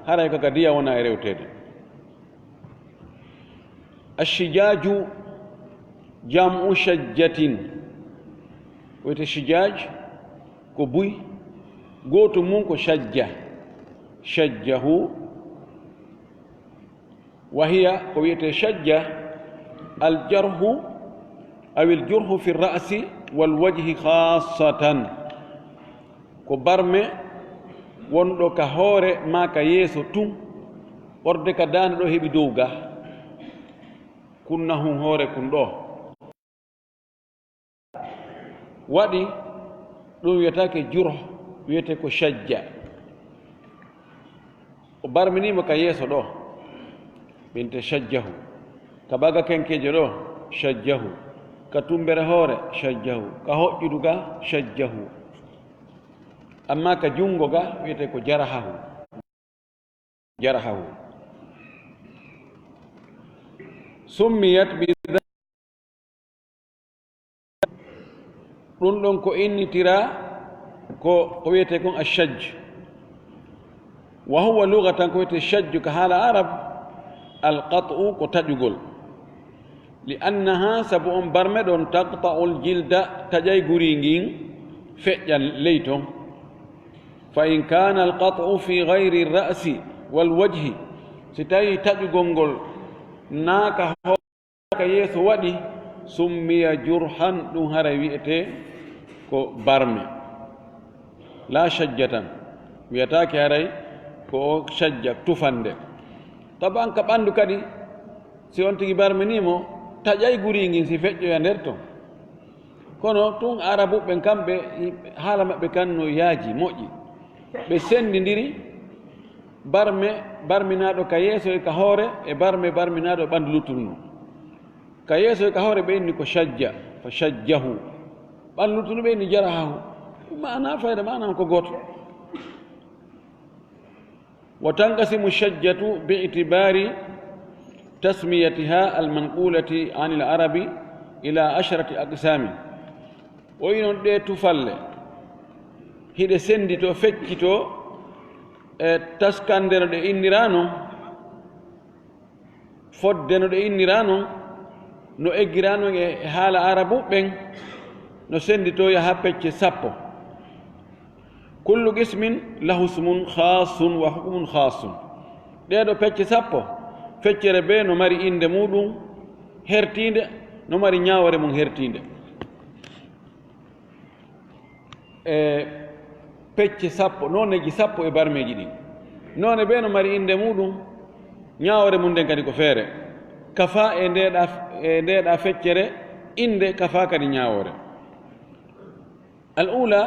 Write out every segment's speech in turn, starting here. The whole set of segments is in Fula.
haray kaka diya wona e rewtede. Ashijaju jam'u shajjatin, wiyete shijaj ko buy, goto mum ko shajja, shajjahu, wa hiya ko wiyete shajja aljarhu aw aljurhu fi ra'si wal wajhi khassatan, ko barme wonɗo ka hoore ma ka yeeso tun ɓorde ka dande ɗo heɓi dow ga kunna hun hoore kun ɗo waɗi ɗum wiyetake jurh, wiyete ko shajja. o barminima ka yeeso ɗo ɓinte shajjahu, ka baga kenkeje ɗo shajjahu, ka tumbere hoore shajjahu, ka hoƴƴudu ga shajjahu, amma ka jungo ga wiyete ko jarahahu, jarahahu. summiyat bi ɗum ɗon ko innitira ko wiyete kon ashajj, wa huwa lugatan ko wiyete shajju ka haala arab alqat'u ko taƴugol, li annaha sabu on barme ɗon taqta'u ljilda taƴay guri ngin feƴƴan ley ton. fa in kana alqat'u fi gayri ra'si walwajhi, si tawi taƴugol ngol naaka hoka yeeso waɗi summiya jurhan, ɗum hara wiyete ko barme, la shajjatan, wiyatake haray ko shajja tufande. taban ka ɓandu kadi si on tigi barmenimo taƴay guri ngin si feƴƴoya nder ton, kono tun arabuɓe kamɓe haala maɓɓe kan no yaaji moƴƴi, ɓe sendidiri barminaɗo ka yeeso e ka hoore e barminaɗo ɓandu luttuɗuno. ka yeeso e ka hoore ɓe inni ko shajja, fa shajjahu, ɓandu luttuɗu ɓe inni jarahahu, mana fayda mana ko goto. wa tanqasimu shajjatu bi itibari tasmiyatiha almanqulati an il arabi ila 10 aqsami. o yinon ɗe tufalle hiɗe sendito feccito e taskande no ɗe innirano, fodde no ɗe innirano, no eggirano e haala arabu ɓen, no sendito yaha pecce 10. kullu qismin lahu ismun khasun wa hukmun khasun. ɗeɗo pecce 10 feccere be no mari inde muɗum hertinde, no mari ñawore mum hertinde. e pecce 10 noneji 10 e barmeji ɗin, none ɓe no mari inde muɗum, ñawore mum nden kadi ko feere, kafa e ndeɗa feccere inde, kafa kadi ñawore. al ula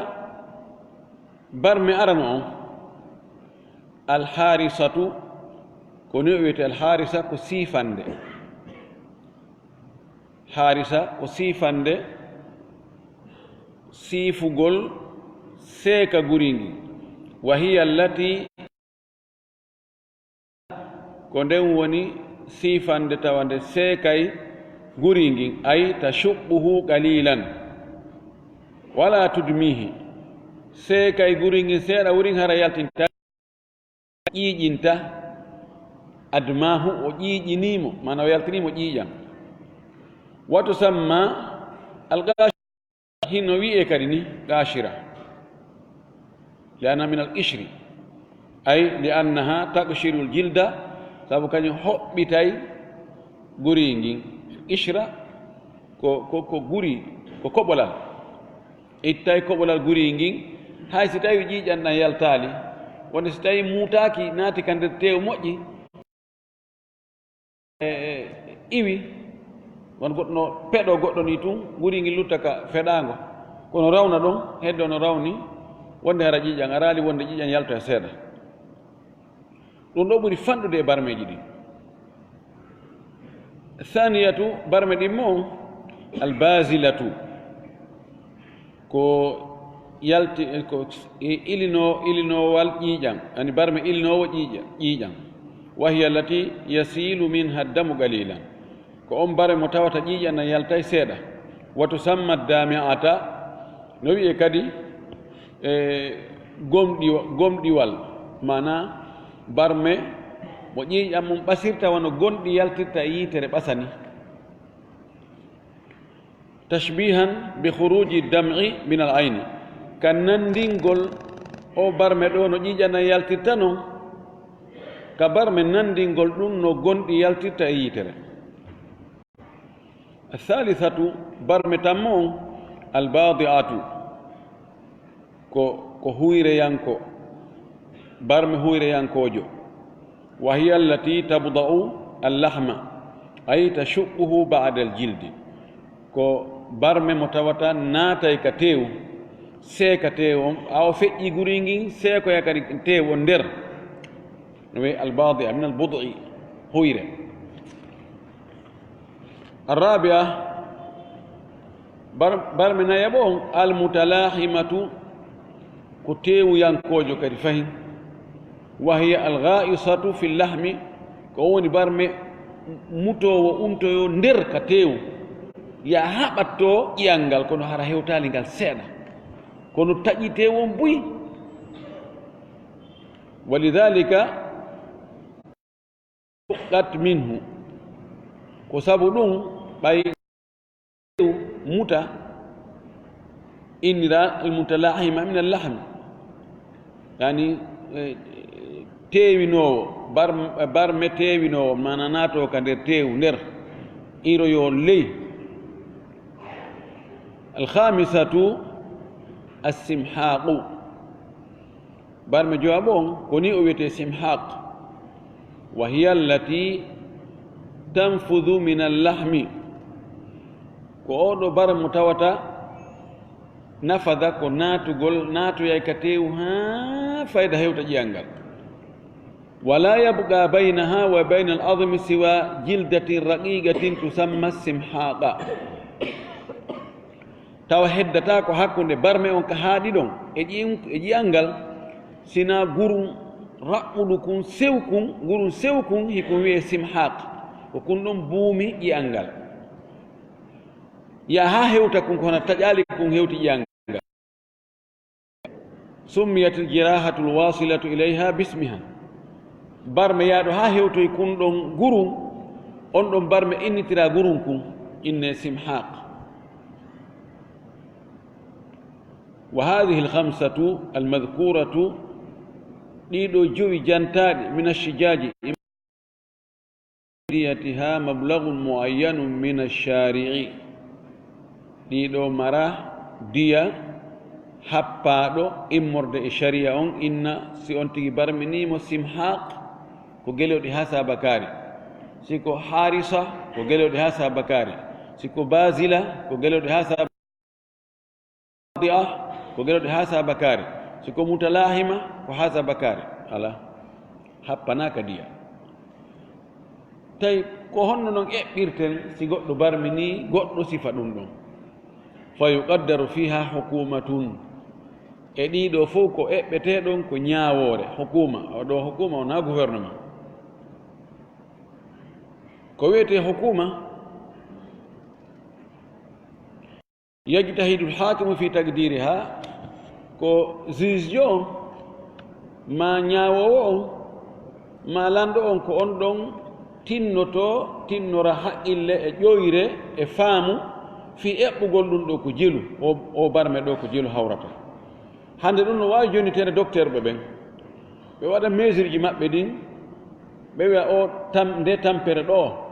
barme arano on alharisatu, ko ni o wiyete alharisa ko siifande, harisa ko siifande, siifugol seeka guringi. wa hiya allati, ko nden woni siifande tawande seekay guringi, ay tashuɓɓuhu qalilan wala tudmihi, seekay guringi seeɗa wurin hara yaltinta, ƴiiƴinta, admahu o ƴiiƴinimo, mana o yaltinimo ƴiiƴam. wa tusamma algashira, hino wi'e kadi ni gashira, lianna min alqishri, ay liannaha taqshiru ljilda, sabu kañum hoɓɓitay guri ngin. ishra ko guri, ko koɓolal, ittay koɓolal guri ngin, hay si tawi ƴiiƴan ɗan yaltali, wonde si tawi muutaki naati ka nder tew moƴƴi iwi, won goɗɗo no peɗo goɗɗo ni tun guri ngin lutta ka feɗango, kono rawna ɗon heddo no rawni, wonde hara ƴiiƴan arali wonde ƴiiƴan yaltoya seeɗa. ɗum ɗo ɓuri fanɗude e barmeji ɗi. thaniyatu, barme ɗin mo albasilatu, ko yalti ko ilinowal ƴiiƴan, ani barme ilinowo ƴiiƴan. wa hiya allati yasilu minha damu qalilan, ko on bare mo tawata ƴiiƴan nan yaltay seeɗa. wa tusamma dami'ata, no wi'e kadi gomɗiwal, mana barme mo ƴiiƴam mum ɓasirta wono gonɗi yaltirta e yiitere ɓasani tashbihan bi khuruji dam'i min al ayni kan nandingol o barme ɗo no ƴiiƴana yaltirta non ka barme nandingol ɗum no gonɗi yaltirta e yiitere athalithatu barme tammo on albadiatu ko huyreyanko barme huyreyankojo wa hiya allati tabda'u allahma ay tashuquhu ba'da aljildi ko barme mo tawata naatay ka teew seeka teew on aw feƴƴi guringin seekoya kadi teew o nder no wi albadia min albud'i huyre arrabia barme nayaɓo on almutalahimatu ko teewuyankojo kadi fahin wa hiya alghaisatu fi llahmi ko woni barme mutowo umtoyo nder ka teew ya haɓatto ƴiyal ngal kono hara hewtali ngal seeɗa kono taƴi teew on buyi walidhalika uqqat minhu ko sabu ɗum ɓay muta innira almutalahima min allahmi yani teewinowo barme teewinowo mana naato ka nder teew nder iroyo ley alkhamisatu assimhaqu barme jowaɓo on ko ni o wiyete simhaq wa hiya allati tanfudu min allahmi ko oɗo barmo tawata nafada ko naatoyay ka teew ha fayda hewta ƴiyal ngal wala yabqa baynaha wa bayna aladmi siwa jildatin raqiqatin tusamma simhaqa tawa heddata ko hakkunde barme on ka haaɗi ɗon e ƴiyal ngal sina gurum raɓɓuɗu kun sewkun gurum sewkun hiko wiye simhaq ko kun ɗon buumi ƴiyal ngal ya ha hewta kun kono taƴali kun hewti ƴiyal ngal summiyat aljirahatu alwasilatu ilayha bismiha barme yaaɗo ha hewtoy kun ɗon gurum on ɗon barme innitira gurum kun inne simhaq wa hadihi alhamsatu almadhkuratu ɗiɗo jowi jantaɗe min alshijaji diyatiha mablagun muayyanun min alshari'i ɗiɗo mara diya happaɗo immorde e sharia on inna si on tigi barminimo simhaq ko gueloɗi ha sabakari siko harisa ko gueloɗi ha sabakari siko basila ko gueloɗi ha sabadia ko gueloɗi ha sabakari siko mutalahima ko ha sabakari ala happanaka diya tawi ko honno noon eɓɓirten si goɗɗo barmini goɗɗo sifa ɗum ɗon fa yuqaddaru fiha hukumatun e ɗiɗo fof ko eɓɓeteɗon ko ñaawore hukuma oɗo hukuma wona gouvernement ko wiyete hukuma yajtahidu lhakimu fi taqdiriha ko juge jo on ma ñaawowo on ma lanɗo on ko on ɗon tinnora haqqille e ƴoyre e faamu fi eɓɓugol ɗum ɗo ko jelu o barme ɗo ko jelu hawrata hande ɗum no wawi jonitede docteur ɓe ɓen ɓe waɗa mesure ji maɓɓe ɗin ɓe wiya o nde tampere ɗo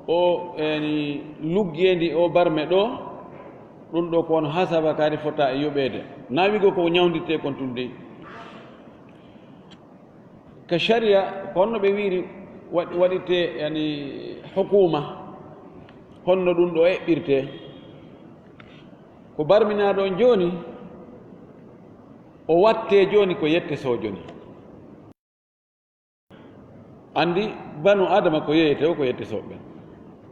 o eni luggendi o barme ɗo ɗum ɗo ko wono ha sabakari fota e yoɓede nawigo ko ñawdirte kon tumde ka sharia ko honno ɓe wiiri waɗirte yani hukuma honno ɗum ɗo eɓɓirte ko barminaɗo on joni o watte joni ko yette so joni andi banu adama ko yeyete o ko yette soɓɓe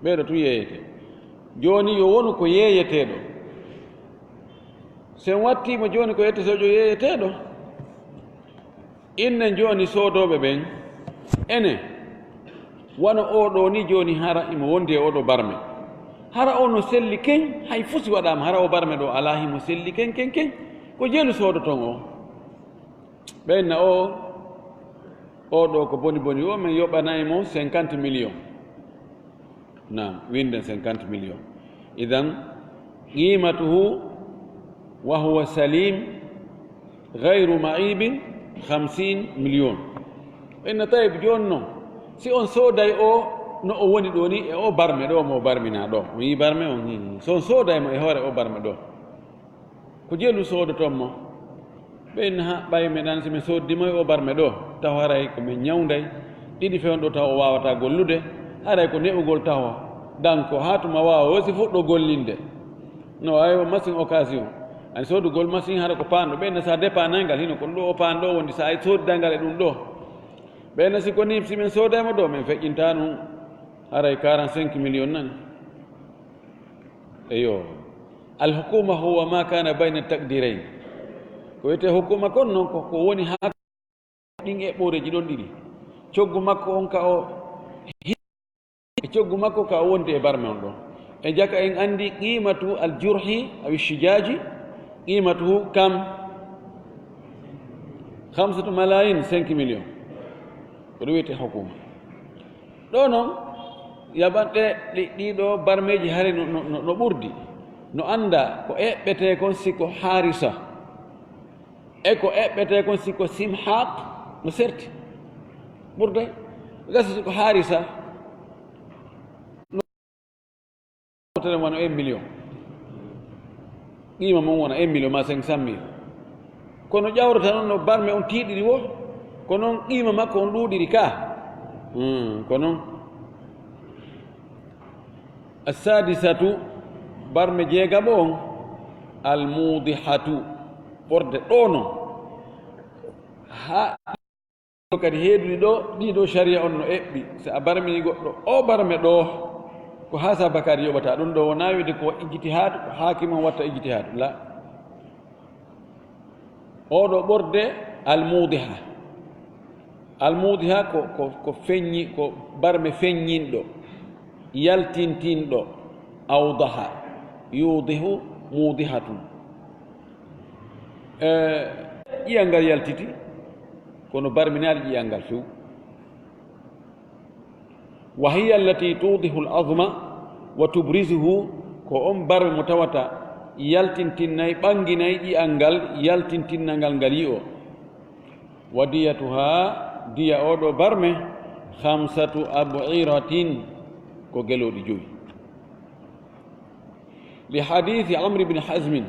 ɓeɗo tu yeyete joni yo wonu ko yeyeteɗo sen wattimo joni ko yette sojo yeyeteɗo innen joni sodoɓe ɓen ene wona oɗo ni joni hara imo wondi e oɗo barme hara o no selli keñ hay fusi waɗama hara o barme ɗo ala himo selli keñ ko jelu sodo ton o ɓenna o oɗo ko boni boni o min yoɓanayi mo 50 millions nam winden 50 millions idan qimatuhu wa huwa salim gayru maibin 50 millions inna tawib joni noon si on sooday o no o woni ɗo ni e o barme ɗo mo barmina ɗo o yi barme on so on soodaymo e hoore o barme ɗo ko jelu soodoton mo ɓen ha ɓay meɗan si min soddimo e o barme ɗo taw haray komin ñawday ɗiɗi fewn ɗo taw o wawata gollude haray ko neɓugol tawa danko ha tuma wawa wosi fuɗɗo gollinde no wawi machine occasion ani soodugol machine hara ko panɗo ɓenna sa dépanay ngal hino kono ɗo o pan ɗo wondi sa soddidal ngal e ɗum ɗo ɓenna si ko ni si min soodaymo ɗo min feƴƴinta ɗum haray 45 millions nani eyo alhukuma huwa ma kana bayna taqdirain ko wiyete hukuma kon noon ko woni ha ɗin eɓɓoreji ɗon ɗiɗi coggu makko on ka o e coggu makko ka o wonde e barme on ɗon e jaka en andi qimatu aljurhi aw shijaji qimatuhu kam 5 malayin 5 millions ko ɗum wiyete hukuma ɗo noon yaɓanɗe ɗiɗo barmeji hari no ɓurdi no anda ko eɓɓete kon siko harisa e ko eɓɓete kon siko simhaq no serti ɓurday gasa siko harisa notere wona 1 million qima mon wona 1 million ma 500 mille kono ƴawrata noon no barme on tiiɗiɗi wo ko noon qima makko on ɗuuɗiri ka ko noon assadisatu barme jeegaɓo on almudihatu ɓorde ɗo noon ha kadi heeduɗi ɗo ɗiɗo sharia on no eɓɓi so a barmini goɗɗo o barme ɗo ko ha sabakadi yoɓata ɗum ɗo wona wiide ko ijtihad ko hakim on watta ijtihad la oɗo ɓorde almudiha ko feññi ko barme feññinɗo yaltintinɗo awdaha yudihu mudihatun ƴiyal ngal yaltiti kono barminaali ƴiyal ngal few wa hiya allati tudihu al-azma wa tubrisuhu ko on barme mo tawata yaltintinnayi ɓanginayi ƴiyal ngal yaltintinnal ngal ngal yi o wa diyatuha diya oɗo barme 5 ab'iratin ko geloɗi 5 li hadithi amri ibn hazmin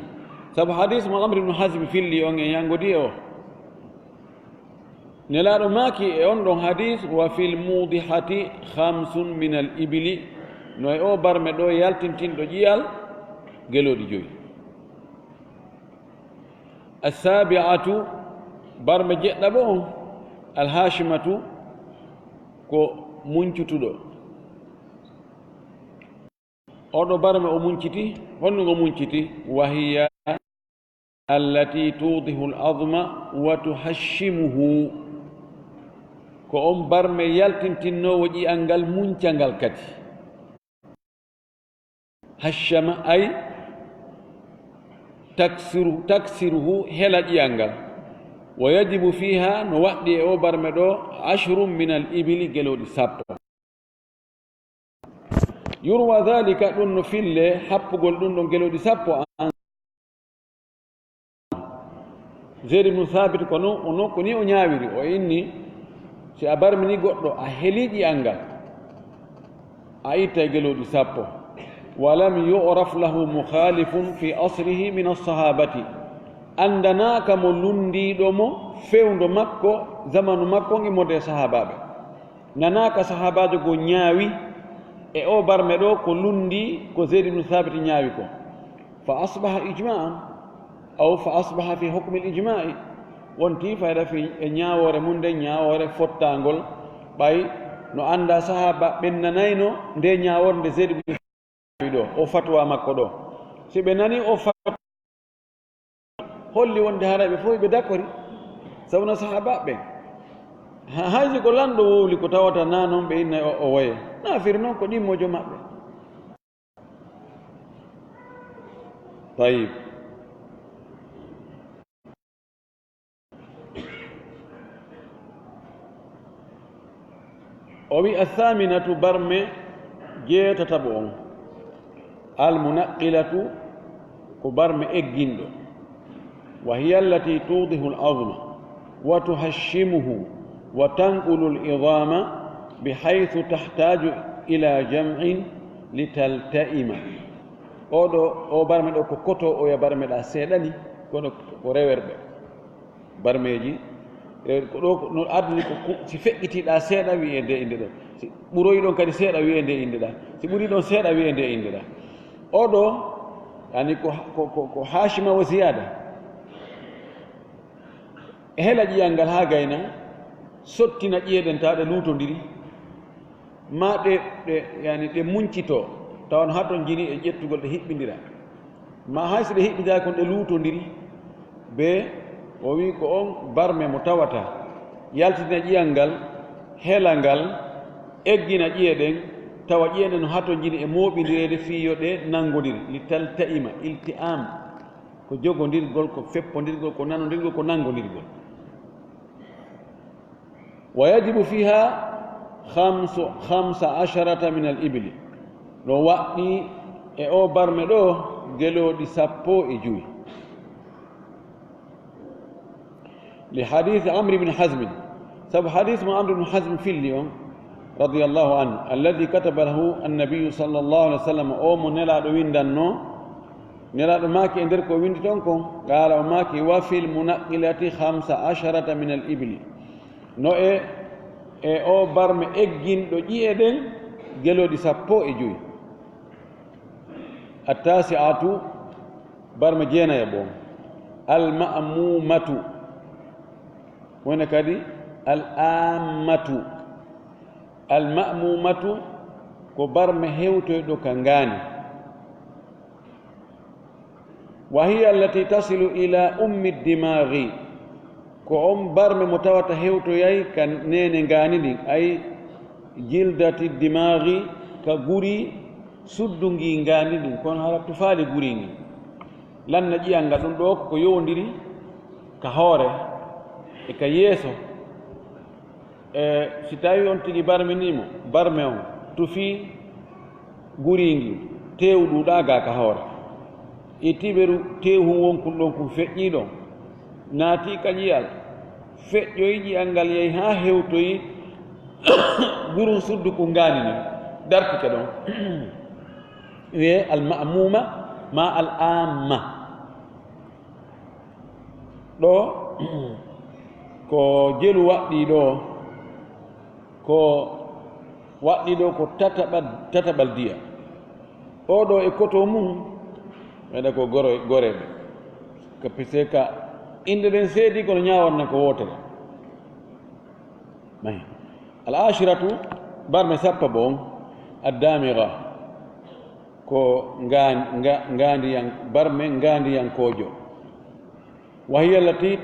sabu hadith mo amri ibn hazmi filli on e yangodi o nelaɗo maaki e on ɗon hadith wa fil mudihati 5 min al ibili no e o barme ɗo yaltintinɗo ƴiyal geloɗi 5 assabi'atu barme jeɗɗaɓo on alhashimatu ko muncutuɗo oɗo barme o munciti honnugo munciti wahiya allati tudihu al-azma wa tuhashimuhu ko on barme yaltintinnowo ƴiyal ngal muncangal kadi hashama ay taksiruhu hela ƴiyal ngal wa yajibu fiha no waɗɗi e o barme ɗo 10 min al-ibili geloɗi 10 yurwa dhalika ɗum no fille happugol ɗum ɗon geloɗi 10 an Zayd ibn Thabit ko ni o ñaawiri o inni si a barmini goɗɗo a heli ƴiyal ngal a itta geloɗi 10 walam yu'raf lahu mukhalifun fi asrihi min as-sahabati andanaka mo lundiɗo mo fewndo makko zamanu makko immode sahabaɓe nanaka sahabajo go ñaawi e o barme ɗo ko lundi ko Zayd ibn Thabit ñaawi ko fa asbaha ijma'an aw fa asbaha fi hukmi al-ijma'i wonti fayda fi e ñaawore mum nde ñaawore fottangol ɓay no anda sahaba ɓen nanayno nde ñaawore nde Zayd ibn Thabit ɗo o fatwa makko ɗo si ɓe nani o fatwa holli wonde haraɓe fof ɓe dakori sawno sahaba ɓe haysi ko lanɗo wowli ko tawata na noon ɓe inna o waye nafiri noon ko ɗimmojo maɓɓe tayib o wi athaminatu barme jeetataɓo on almunaqilatu ko barme egginɗo wa hiya allati tudihu al-azma wa tuhashimuhu wa tanqulu al-idama bihaythu tahtaju ila jam'in litalta'ima. O barme ɗo ko koto o ya barme ɗa seeɗani kono ko rewerɓe barmeji ko ɗo no adni ko si feƴƴitiɗa seeɗa wiye nde inde ɗo, si ɓuroyi ɗon kadi seeɗa wiye nde inde ɗa, si ɓuri ɗon seeɗa wiye nde inde ɗa. oɗo yani ko hashima wa ziyada e hela ƴiyal ngal ha gayna sottina ƴiyeɗen taw ɗe luutodiri ma ɗe muncito tawan ha ton jini e ƴettugol ɗe hiɓɓidira ma hay so ɗe hiɓɓidira kon ɗe luutodiri be o wi ko on barme mo tawata yaltitina ƴiyal ngal hela ngal eggina ƴiye ɗen tawa ƴiye ɗen no ha ton jini e mooɓidirede fiyo ɗe nangodiri li talta'ima ilti'am ko jogodirgol ko feppodirgol ko nanodirgol ko nangodirgol. wa yajibu fiha 15 min al-ibli no waɗɗi e o barme ɗo geloɗi 15 li hadith Amr ibn Hazm sabu hadith mo Amr ibn Hazm filli on radiyallahu anhu alladhi kataba lahu an-nabiy sallallahu alaihi wasallam o mo nelaɗo windanno nelaɗo maki e nder ko windi ton ko qala o maki wa fil munaqilati 15 min al-ibli no e o barme egginɗo ƴiye ɗen geloɗi 15 attasi'atu barme jeenaya ɓon al-ma'mumatu wona kadi al-ammatu. al-ma'mumatu ko barme hewtoyɗo ka ngaani wa hiya allati tasilu ila ummi dimaghi ko on barme mo tawata hewtoyay ka nene ngaani ɗin ay jildati dimaghi ka guri suddungi ngaani ɗin kono hara tufaali guri ngi lanna ƴiyal ngal ɗum ɗo ko yowndiri ka hoore e ka yeeso si tawi on tigi barminimo barme on tufi guringi tew ɗuɗaga ka hoore e tiɓeru tew hum wonkun ɗon kum feƴƴiɗon naati ka ƴiyal feƴƴoyi ƴiyal ngal yehi ha hewtoyi gurum suddu ko ngani ni dartike ɗon wiye al-ma'muma ma al-amma ɗo ko jelu waɗɗi ɗo ko waɗɗi ɗo ko tataɓal diya oɗo e koto mum waɗa ko goreɓe ko pise ka inde ɗen seedi kono ñawanna ko wotere mayi al-ashiratu barme sappa bo on addamira ko ngandiyan barme ngandiyankojo wa hiya allati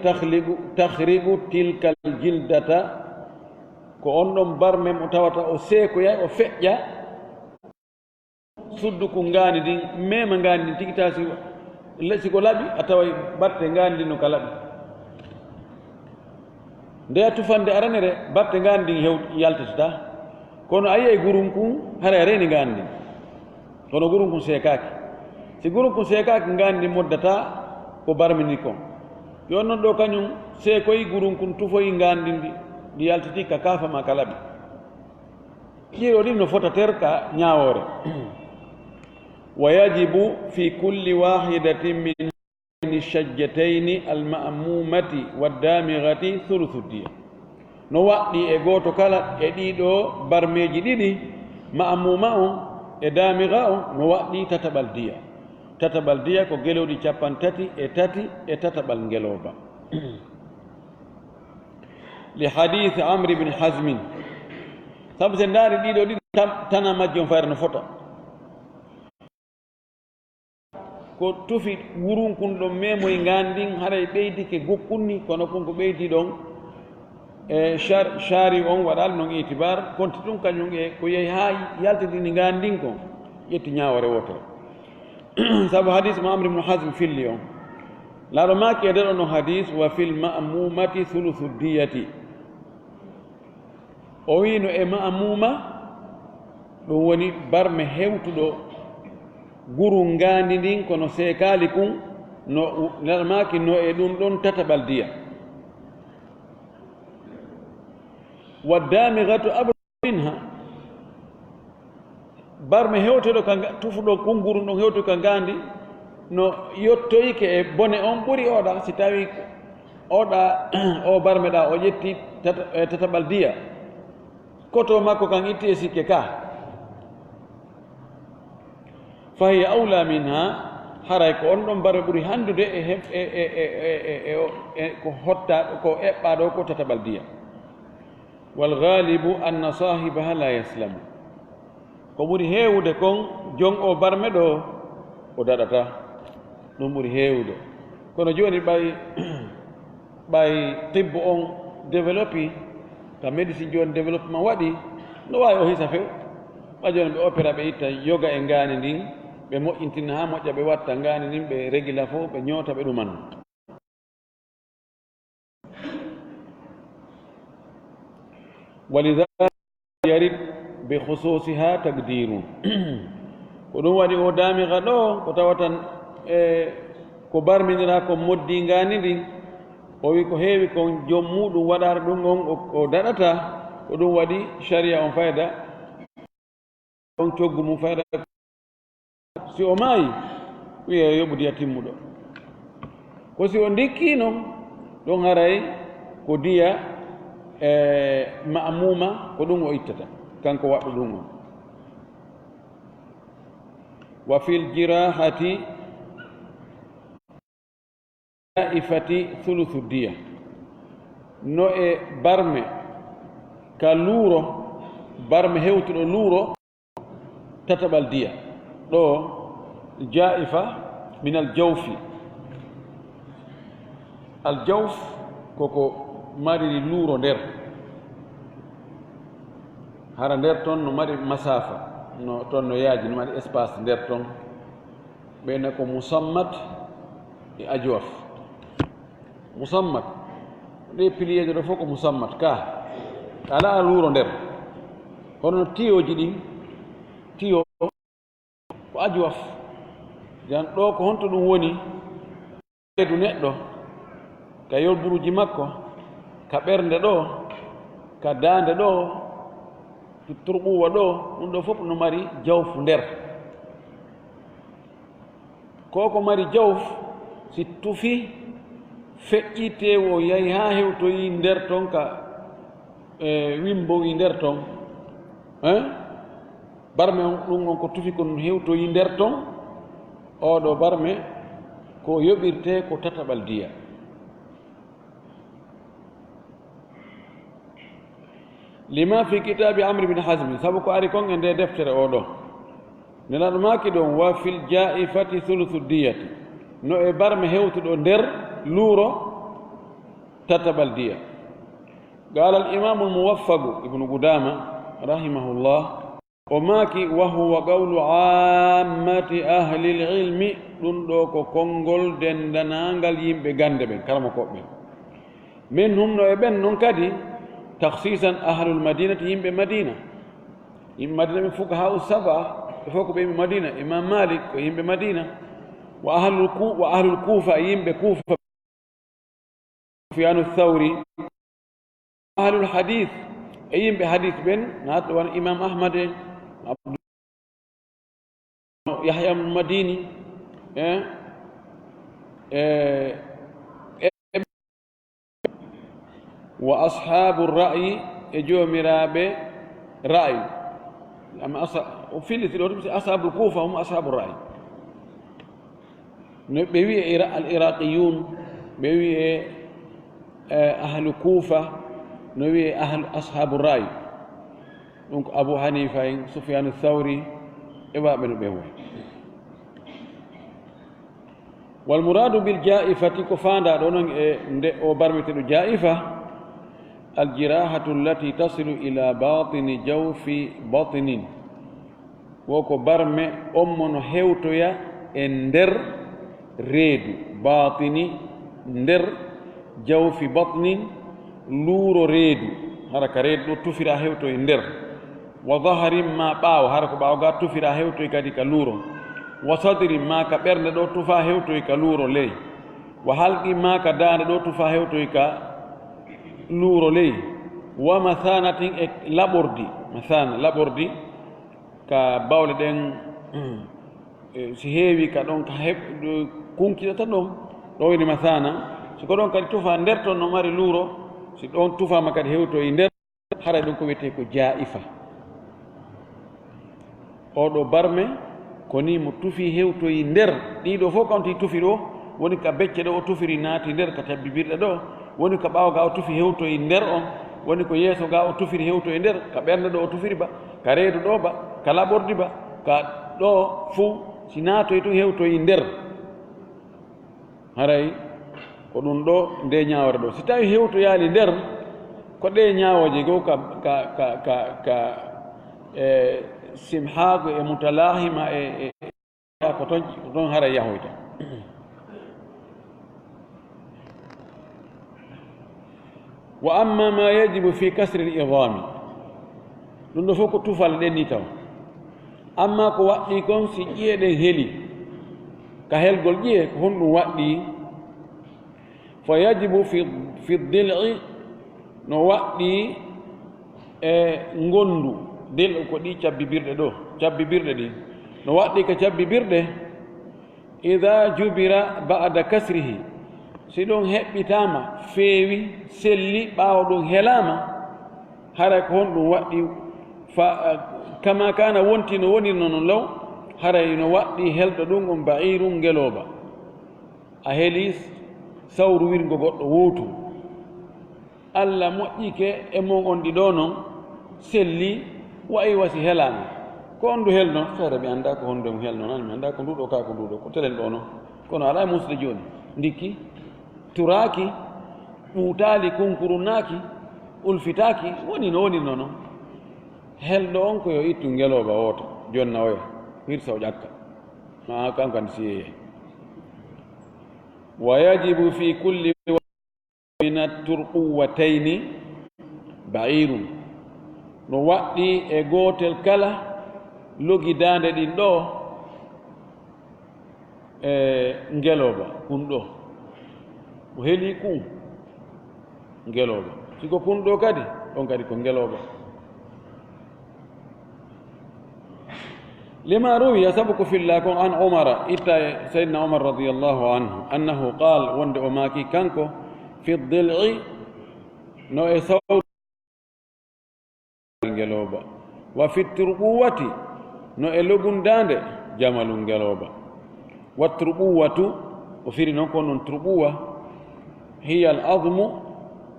tahrigu tilka al-jildata ko on ɗon barme mo tawata o seekoya o feƴƴa suddu ko ngaandi ɗin mema ngaandi ɗin tigita siko laɓi a taway batte ngaandi ɗin no ka laɓi ndeya tufande aranere batte ngaandi ɗin yaltatata kono a yiye gurum kun hara reeni ngaandi ɗin kono gurum kun seekaki si gurum kun seekaki ngaandi ɗin moddata ko barmini kon yon noon ɗo kañum seekoyi gurum kun tufoyi ngaandi ɗin ɗi yaltiti ka kaafama ka laɓi ƴiiro ɗin no fota ter ka ñaawore wa yajibu fi kulli wahidatin min shajjatayni alma'mumati waddamigati thuluthu diya no waɗɗi e gooto kala e ɗiɗo barmeji ɗiɗi ma'muma on e damiga on no waɗɗi tataɓal diya ko gelowɗi 33 e tataɓal ngeloba li hadith Amr ibn Hazm sabu sen ndaari ɗiɗo ɗiɗi tana majji on fayre no fota ko tufi wurunkun ɗon memoye ngandin haray ɓeydike gokkunni kono kon ko ɓeydi ɗon e shari on waɗal noon itibar konti ɗum kañum e ko yehi ha yaltidini ngandin kon ƴetti ñawore wotere sabu hadis mo Amr ibn Hazm filli on laaɗo maki e nder on no hadis wa fil ma'mumati thuluthu diyati o wino e ma'muma ɗum woni barme hewtuɗo guru ngandi ndin kono seekali kun no nalmaki no e ɗum ɗon tataɓal diya waddamigatu abla minha barme hewtoɗo ka tufuɗo kunguru ɗon hewto ka ngandi no yottoyke e bone on ɓuri oɗa si tawi oɗa o barme ɗa o ƴetti tataɓal diya koto makko kan itti e sikke ka fahiya awla minha haray ko on ɗon barme ɓuri handude ko hotta ko eɓɓaɗo ko tataɓal diya walghalibu anna sahibaha la yaslamu ko ɓuri heewude kon jon o barme ɗo o daɗata ɗum ɓuri heewude kono joni ɓay tibbo on développi ka médecine joni développement waɗi no wawi o hisa few ɓa joni ɓe opéra ɓe itta yoga e ngani ndin ɓe moƴƴintina ha moƴƴa ɓe watta ngani ndin ɓe régula fof ɓe ñoota ɓe ɗuman walidalika yarid bi khususiha taqdirun ko ɗum waɗi o daamiga ɗo ko tawatan ko barmidira ko moddi ngani ndin o wi ko heewi kon joom muɗum waɗata ɗum on o daɗata ko ɗum waɗi sharia on fayda on coggu mum fayda si o maayi wiye yoɓu diya timmuɗo ko si o ndikkino ɗon haray ko diya ma'muma ko ɗum o ittata kanko waɗɗo ɗum on wa fil jirahati ifati thuluthu diya no e barme ka luuro barme hewtuɗo luuro tataɓal diya ɗo jaifa min aljawfi aljawf koko mari luuro nder hara nder toon no mari masafa no toon no yaaji no mari espace nder toon ɓeyna ko musammat e ajwaf musammat ɗe piliyeje ɗo fof ko musammat ka ala luuro nder hono tiyoji ɗin tiyo ko ajwaf jan ɗo ko honto ɗum woni reedu neɗɗo ka yolburuji makko ka ɓernde ɗo ka daande ɗo turɓuwa ɗo ɗum ɗo fof no mari jawfu nder ko mari jawf si tufi feƴƴite o yahi ha hewtoyi nder ton ka wimboyi nder ton barme on ɗum on ko tufi ko hewtoyi nder ton oɗo barme ko yoɓirte ko tataɓal diya lima fi kitabi amri bin hasmi sabu ko ari kon e nde deftere oɗo nelaɗo maki ɗon wa fil jaifati thuluthu diyati no e barme hewtuɗo nder luuro tataɓal diya qala al imamu almuwaffagu ibnu qudama rahimahullah o maaki wa huwa qawlu ammati ahli lilmi ɗum ɗo ko konngol dendanangal yimɓe gande ɓen karama koɓɓen min hum no e ɓen noon kadi takhsisan ahlul madinati yimɓe madina ɓe fuqaha usaba ɓe fof ko ɓe yimɓe madina imam malik ko yimɓe madina wa ahlul kufa yimɓe kufa sufyanu thawri ahlul hadith e yimɓe hadith ɓen naatɗo wona imam ahmad yahya madini wa ashabu ra'yi e joomiraɓe ra'yi o filliti ɗo tum si ashabul kufa hum ashabu ra'yi no ɓe wiye al iraqiyun ɓe wiye ahlu kufa no wiye ashabu ra'yi ɗum ko abou hanifa en sufyanu thawri e waɓe no ɓe woy wal muradu bil jaifati ko fanda ɗo noon e nde o barmeteɗo jaifa aljirahatu allati tasilu ila batini jawfi batinin woko barme ommo no hewtoya e nder reedu batini nder jawfi batnin luuro reedu hara ka reedu ɗo tufira hewto e nder wa daharin ma ɓaawo hara ko ɓaawo ga tufira hewtoy kadi ka luuro wa sadrin ma ka ɓernde ɗo tufa hewtoy ka luuro ley wa halqi ma ka daande ɗo tufa hewtoy ka luuro ley wa mathanatin e laɓordi mathana laɓordi ka bawle ɗen si heewi ka ɗon ka kunkiɗata ɗon ɗo woni mathana siko ɗon kadi tufa nder toon no mari luuro si ɗon tufama kadi hewtoy nder haray ɗum ko wiyete ko jaifa oɗo barme ko ni mo tufi hewtoyi nder ɗiɗo fof kanti tufi ɗo woni ka becce ɗo o tufiri naati nder ka tabbibirɗe ɗo woni ka ɓaawo ga o tufi hewtoyi nder on woni ko yeeso ga o tufiri hewtoyi nder ka ɓernde ɗo o tufiri ba ka reedu ɗo ba ka laɓordi ba ka ɗo fuu si naatoyi tun hewtoyi nder haray ko ɗum ɗo nde ñawore ɗo si tawi hewtoyaali nder ko ɗe ñawoje goo ka simhaago e mutalahima ko toon hara yahoyta wa amma ma yajibu fi kasri l idami ɗum ɗo fof ko tufal ɗen ni taw amma ko waɗɗi kon si ƴiye ɗen heeli ka helgol ƴiye ko honɗum waɗɗi fa yajibu fi dil'i no waɗɗi e ngondu del ko ɗi cabbibirɗe ɗo cabbibirɗe ɗi no waɗɗi ka cabbibirɗe ida jubira ba'da kasrihi si ɗum heɓɓitama feewi selli ɓaawo ɗum helama haray ko honɗum waɗɗi kama kana wonti no wonirno no law haray no waɗɗi helɗo ɗum on ba'irum ngeloba a heeli sawru wirgo goɗɗo wowtu allah moƴƴike e mon on ɗi ɗo noon selli wayi wasi helama ko on ndu helno feere mi annda ko honde mo helno nan mi annda ko nduɗo ka ko nduɗo ko telen ɗo noon kono ala musde joni ndikki turaki ɓuutali kunkurunaki ulfitaki woni no wonirno noon helɗo on ko yo ittu ngeloba woto jonna oya hirsa o ƴakka ma kanko andi siyeye wa yajibu fi kulli min atturquwatayni ba'irum no waɗɗi e gootel kala logi daande ɗin ɗo e ngeloba kun ɗo o heeli kun ngeloba siko kun ɗo kadi ɗon kadi ko ngeloba lima ruwiya sabu ko filla kon an umara itta seydna umar radiallahu anhu annahu qal wonde o maaki kanko fi dil'i no e sawru ngeloba wa fi turɓuwati no e logundande jamalu ngeloba wa turɓuwatu o firi noon ko noon turɓuwa hiya al admu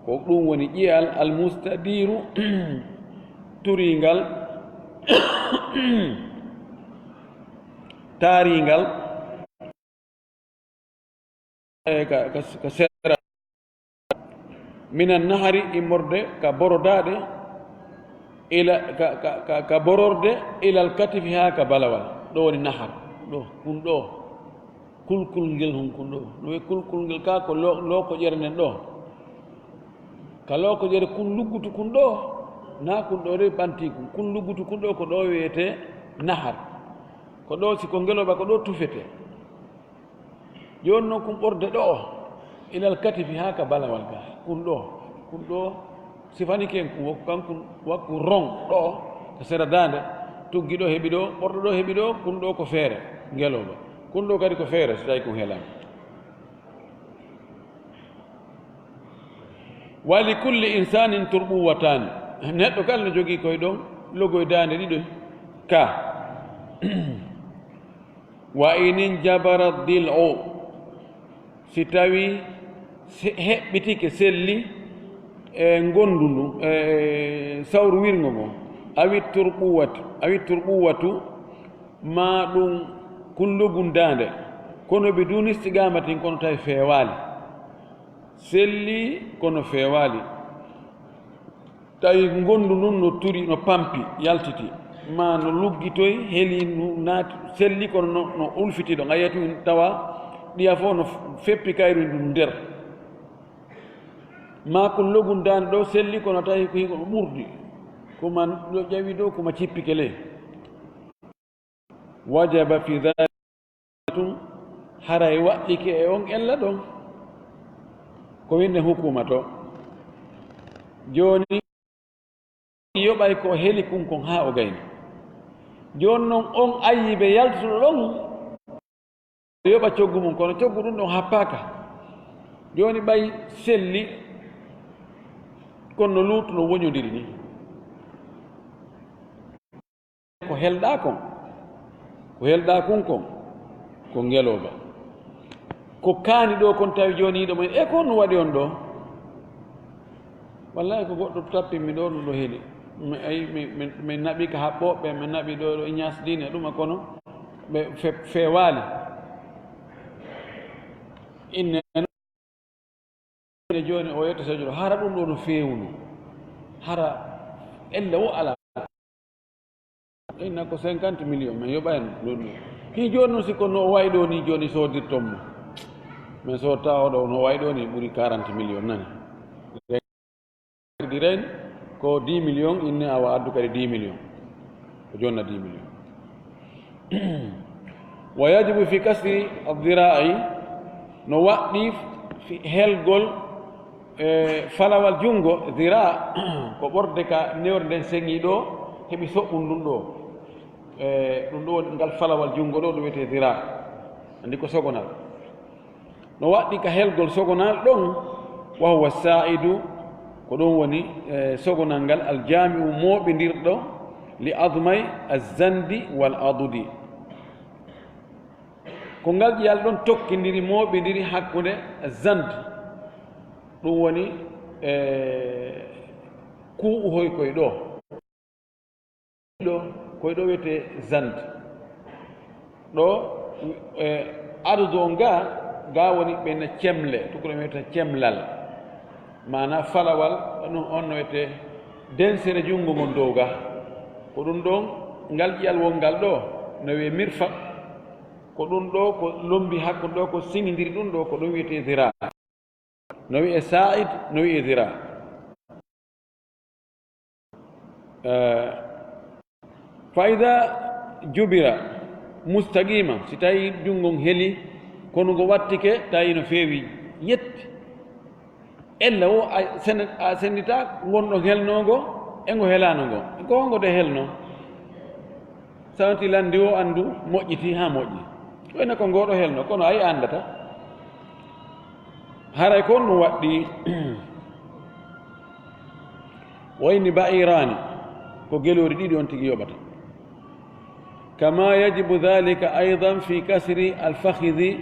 ko ɗum woni ƴiyal al mustadiru turingal taaringal ka sera minan nahari immorde ka borodaɗe ila ka bororde ilal katifi ha ka balawal ɗo woni nahar ɗo kun ɗo kulkul ngel hon kun ɗo ɗo wi kulkul ngel ka ko loko ƴere nden ɗo ka loko ƴere kun luggutu kun ɗo na kun ɗo de ɓanti kun luggutu kun ɗo ko ɗo wiyete nahar ko ɗo siko ngeloba ko ɗo tufete joni noon kun ɓorde ɗo ilal katifi ha ka balawal ga kun ɗo sifani ken kun kanko wakku rong ɗo ko sera dande tuggi ɗo heeɓi ɗo ɓorɗo ɗo heeɓi ɗo kun ɗo ko feere ngeloba kun ɗo kadi ko feere so tawi kun helama wa li kulli insanin turɓuwatani neɗɗo kala no jogii koye ɗon logoye dande ɗiɗo ka wa inin jabara dil'u si tawi heɓɓitike selli e ngondu ndu e sawru wirgo ngo awi turɓuwatu ma ɗum kullugum dande kono ɓe dunistigamatin kono tawi feewali selli kono feewali tawi ngondu ndun no turi no pampi yaltiti ma no luggitoy heeli naati selli kono no ulfitiɗo gayatu tawa ɗiya fof no feppi kayru ndu nder ma ko logundani ɗo selli kono tawi ko hiko ɓurdi koman ɗo ƴawi ɗo koma cippike ley wajaba fi dhalikum haray waɗɗike e on ella ɗon ko winde hukuma to joni yoɓay ko heli kunkon ha o gayni joni noon on ayiɓe yaltuɗo ɗon yoɓa coggu mum kono coggu ɗum ɗon happaka joni ɓay selli kono no luutu no woñodiri ni ko helɗa kon ko helɗa kunkon ko ngeloba ko kaani ɗo kon tawi joni yiɗo mumen e ko no waɗi on ɗo wallahi ko goɗɗo tappinmi ɗo ɗum ɗo heeli min naɓi ka haɓɓoɓe min naɓi ɗo Ignace Dine ɗuma kono ɓe feewaali inne joni o yetta sadio hara ɗum ɗo no feewnu hara elle o ala inna ko 50 millions mais yoɓani ɗon ɗo hi joni noon sikko no o wayi ɗo ni joni sodirtommo mais so tawa ɗo no wayi ɗo ni ɓuuri 40 millions nani dirayni ko 10 millions inne awa addu kadi 10 millions ko jonna 10 millions wa yajibu fi kasri addirai no waɗɗi helgol falawal jungo dira ko ɓorde ka newre nden seŋi ɗo heɓi soɓɓum ɗum ɗo ɗum ɗo ngal falawal jungo ɗo ɗum wiyete dira andi ko sogonal no waɗɗi ka helgol sogonal ɗon wa huwa sa'idu ko ɗum woni sogonal ngal aljami'u moɓidirɗo li admay azandi wal adudi ko ngal ƴiyal ɗon tokkidiri moɓidiri hakkude zand ɗum woni kuuhoy koye ɗo koye ɗo wiyete zand ɗo adudu on ga woni ɓena cemle tukoɗo wiyete cemlal mana falawal ɗum on no wiyete densere junngo ngon dow ga ko ɗum ɗon ngal ƴiyal wongal ɗo no wiye mirfaq ko ɗum ɗo ko lombi hakkude ɗo ko siŋidiri ɗum ɗo ko ɗum wiyete dira no wiye sa'id no wiye dira fa ida jubira mustaqima si tawi junngon heeli kono ngo wattike tawi no feewi yetti ella o a sendita gonɗo helnogo e ngo helano ngo ko hongo de helno sawanti landi o andu moƴƴiti ha moƴƴi wayno ko ngoɗo helno kono ayi andata haray ko no waɗɗi wayni ba'irani ko gelori ɗiɗi on tigi yoɓata kama yajibu dhalika aidan fi kasri alfakhidi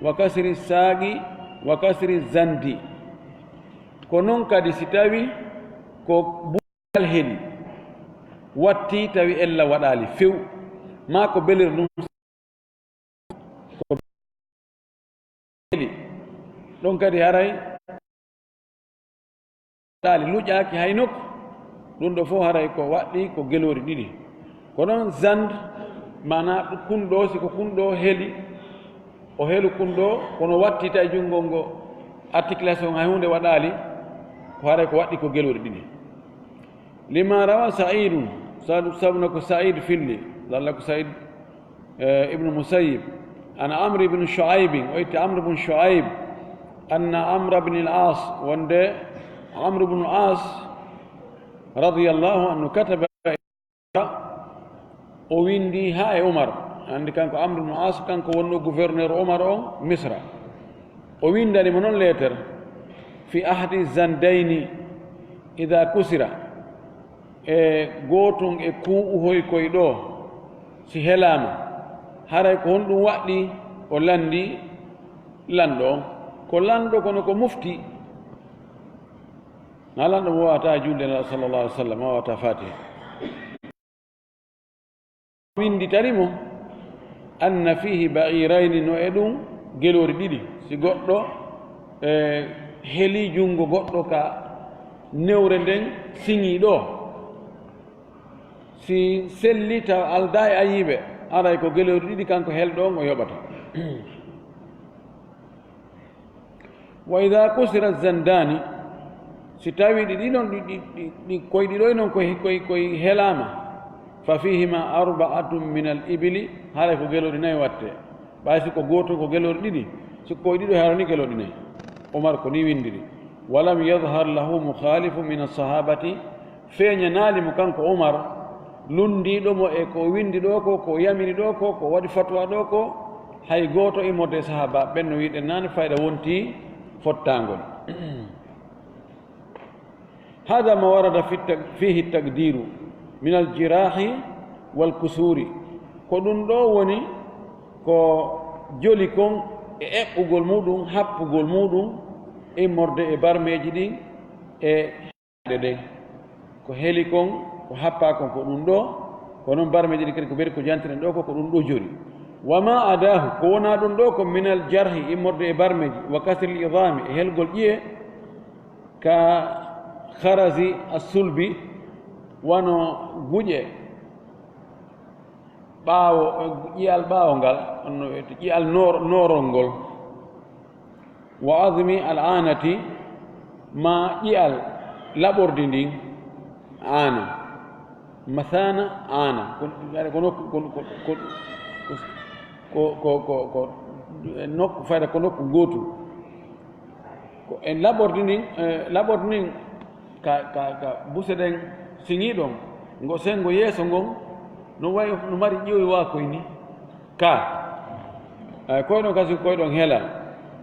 wa kasri saaqi wa kasri zandi ko noon kadi si tawi ko bugal heli watti tawi ella waɗali few ma ko belir ɗum ko heli ɗon kadi haray waɗali luƴaki hay nokku ɗum ɗo fof haray ko waɗɗi ko gelori ɗiɗi ko noon zand mana kunɗo siko kunɗo heeli o heelu kunɗo kono watti tawi junngol ngo articulation hay hunde waɗali ko haray ko waɗɗi ko gelori ɗiɗi lima rawa saidum sabuna ko said filli lalla ko said ibnu musayyib an amr ibn shuaib o itti amr ibn shuaib anna amr ibn al-as wonde amr ibn al-as radiyallahu anhu kataba o windi ha e umar andi kanko amr ibn al-as kanko wonno gouverneur umar o misra o windanimo noon lettere fi ahdi zandayni ida kusira e gootum e kuu'uhoy koye ɗo si helama haray ko honɗum waɗɗi o landi lanɗo on ko lanɗo kono ko mufti na lanɗo mo wawata julde nala sallallah alih w sallam o wawata fatiha winditanimo anna fihi ba'irayni no e ɗum gelori ɗiɗi si goɗɗo heeli junngo goɗɗo ka newre nden siŋii ɗo si selli taw alda e ayiɓe aray ko gelori ɗiɗi kanko helɗo on o yoɓata wa ida kusira zandani si tawi ɗi ɗon ɗi koyɗi ɗo noon koye helama fa fihima arba'atun min al ibili haray ko geloɗi nayi watte ɓay si ko goto ko geloɗi ɗiɗi sikko koye ɗiɗo harani geloɗi nayi Omar ko ni windiri walam yadhar lahu mukhalifu min alsahabati feeñanaalimo kanko Omar lundiɗomo e ko windi ɗo ko yamiri ɗo ko waɗi fatwa ɗo ko hay gooto immorde sahaba ɓen no wiɗen naane fayda wonti fottangol hada ma warada fihi taqdiru min aljirahi walkusuri ko ɗum ɗo woni ko joli kon e eɓɓugol muɗum happugol muɗum immorde e barmeji ɗin e ɗe ko heli kon ko happa kon ko ɗum ɗo ko noon barmeji ɗi kadi ko ɓeri ko jantiren ɗo ko ɗum ɗo jori wama adahu ko wona ɗum ɗo ko minal jarhi immorde e barmeji wa kasril idami e helgol ƴiye ka kharasi assulbi wano guƴe ɓaawo ƴiyal ɓaawo ngal onno wiyete ƴiyal norol ngol wa admi al anati ma ƴiyal laɓordi ndin ana masana ana ko nokku fayda ko nokku gootu ko en laɓordi ndin ka buse ɗen siŋi ɗon ngo sengo yeeso ngon no wayi no mari ƴiwoy waakoy ni ka koyɗon kasi koyɗon hela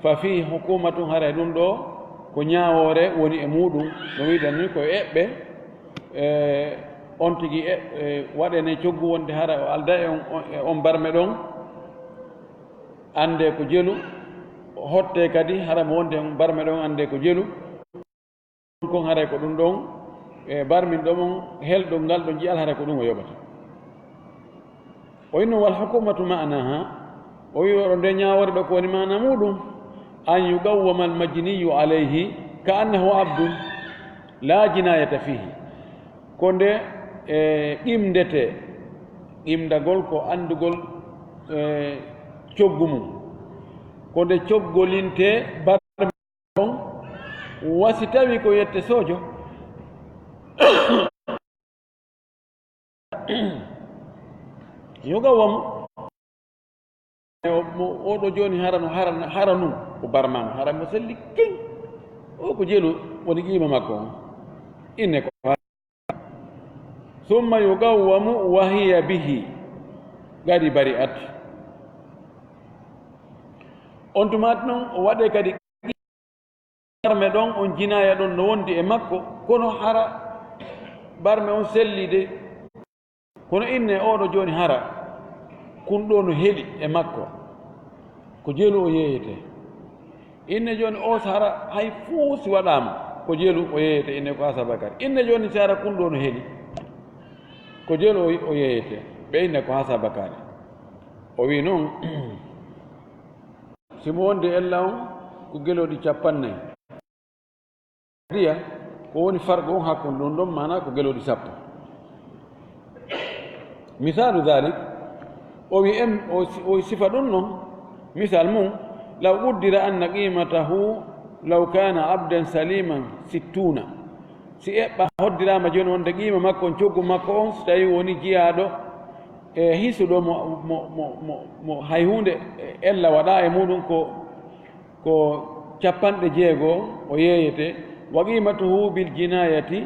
fa fi hukumatun haray ɗum ɗo ko ñaawore woni e muɗum no wiɗen ni koye eɓɓe on tigi waɗene coggu wonde hara o alda e on barme ɗon ande ko jelu hotte kadi hara mo wonde on barme ɗon ande ko jelu kon haray ko ɗum ɗon e barmin ɗomon helɗo ngal ɗo jiyal haray ko ɗum o yoɓata o inno wal hukumatu ma'naha o wi oɗo nde ñawore ɗo ko woni mana muɗum an yugawwama al majniyu alayhi ka annahu abdun la jinayata fihi ko nde ɗimdete ɗimdagol ko andugol coggu mum ko nde coggolinte barme ɗon wasi tawi ko yette sojo yugawwamu oɗo joni haranu ko barmano hara mo selli king o ko jelu woni qima makko on inne ko summa yugawwamu wa hiya bihi gadi bari at on tumat noon o waɗe kadi barme ɗon on jinaya ɗon no wondi e makko kono hara barme on sellide kono inne oɗo joni hara kunɗo no heeli e makko ko jeelu o yeeyete inne joni o hara hay fuu si waɗama ko jeelu o yeeyete inne ko Hasabakary inne joni si hara kunɗo no heeli ko jeelu o yeeyete ɓe inne ko Hasabakary o wi noon simo wonde ella on ko geloɗi 50 riya ko woni fargo on hakkunde ɗum ɗon mana ko geloɗi 10 misalu dhalik o wi o sifa ɗum noon misal mum law quddira anna qimatahu law kana abdan saliman 60 si eɓɓa hoddirama joni wonde qima makko on coggu makko on so tawi woni jiyaɗo e hisuɗo mo hay hunde ella waɗa e muɗum ko 60 o yeeyete wa qimatuhu bil jinayati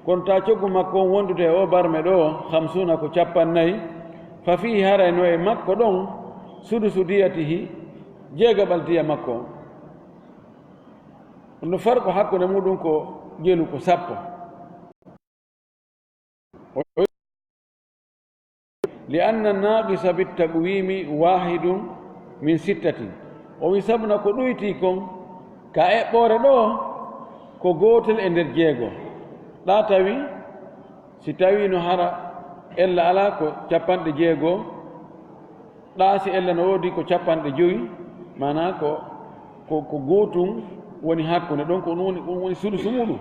kono ta coggu makko on wondude o barme ɗo 50 ko 40 fa fihi harayno e makko ɗon sudusu diyatihi jeegaɓal diya makko on no farko hakkude muɗum ko jelu ko 10 li anna naqisa bitaqwimi wahidun min 6 o wi sabuna ko ɗoyti kon ka eɓɓore ɗo ko gotel e nder jeego ɗa tawi si tawi no hara ella ala ko 60 ɗa si ella no woodi ko 50 mana ko gootum woni hakkunde ɗon ko ɗum woni sudusu muɗum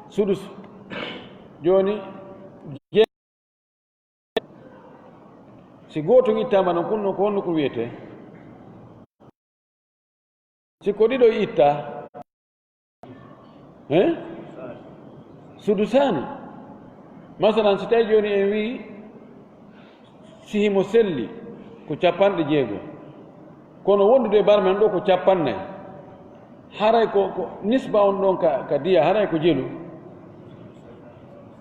sudusu joni si gootum ittama ɗon kunno ko honno ko wiyete si ko ɗiɗo itta sudusani masalan si tawi joni en wi sihimo selli ko 60 kono wondude barmen ɗo ko 40 haray ko nisba on ɗon ka diya haray ko jelu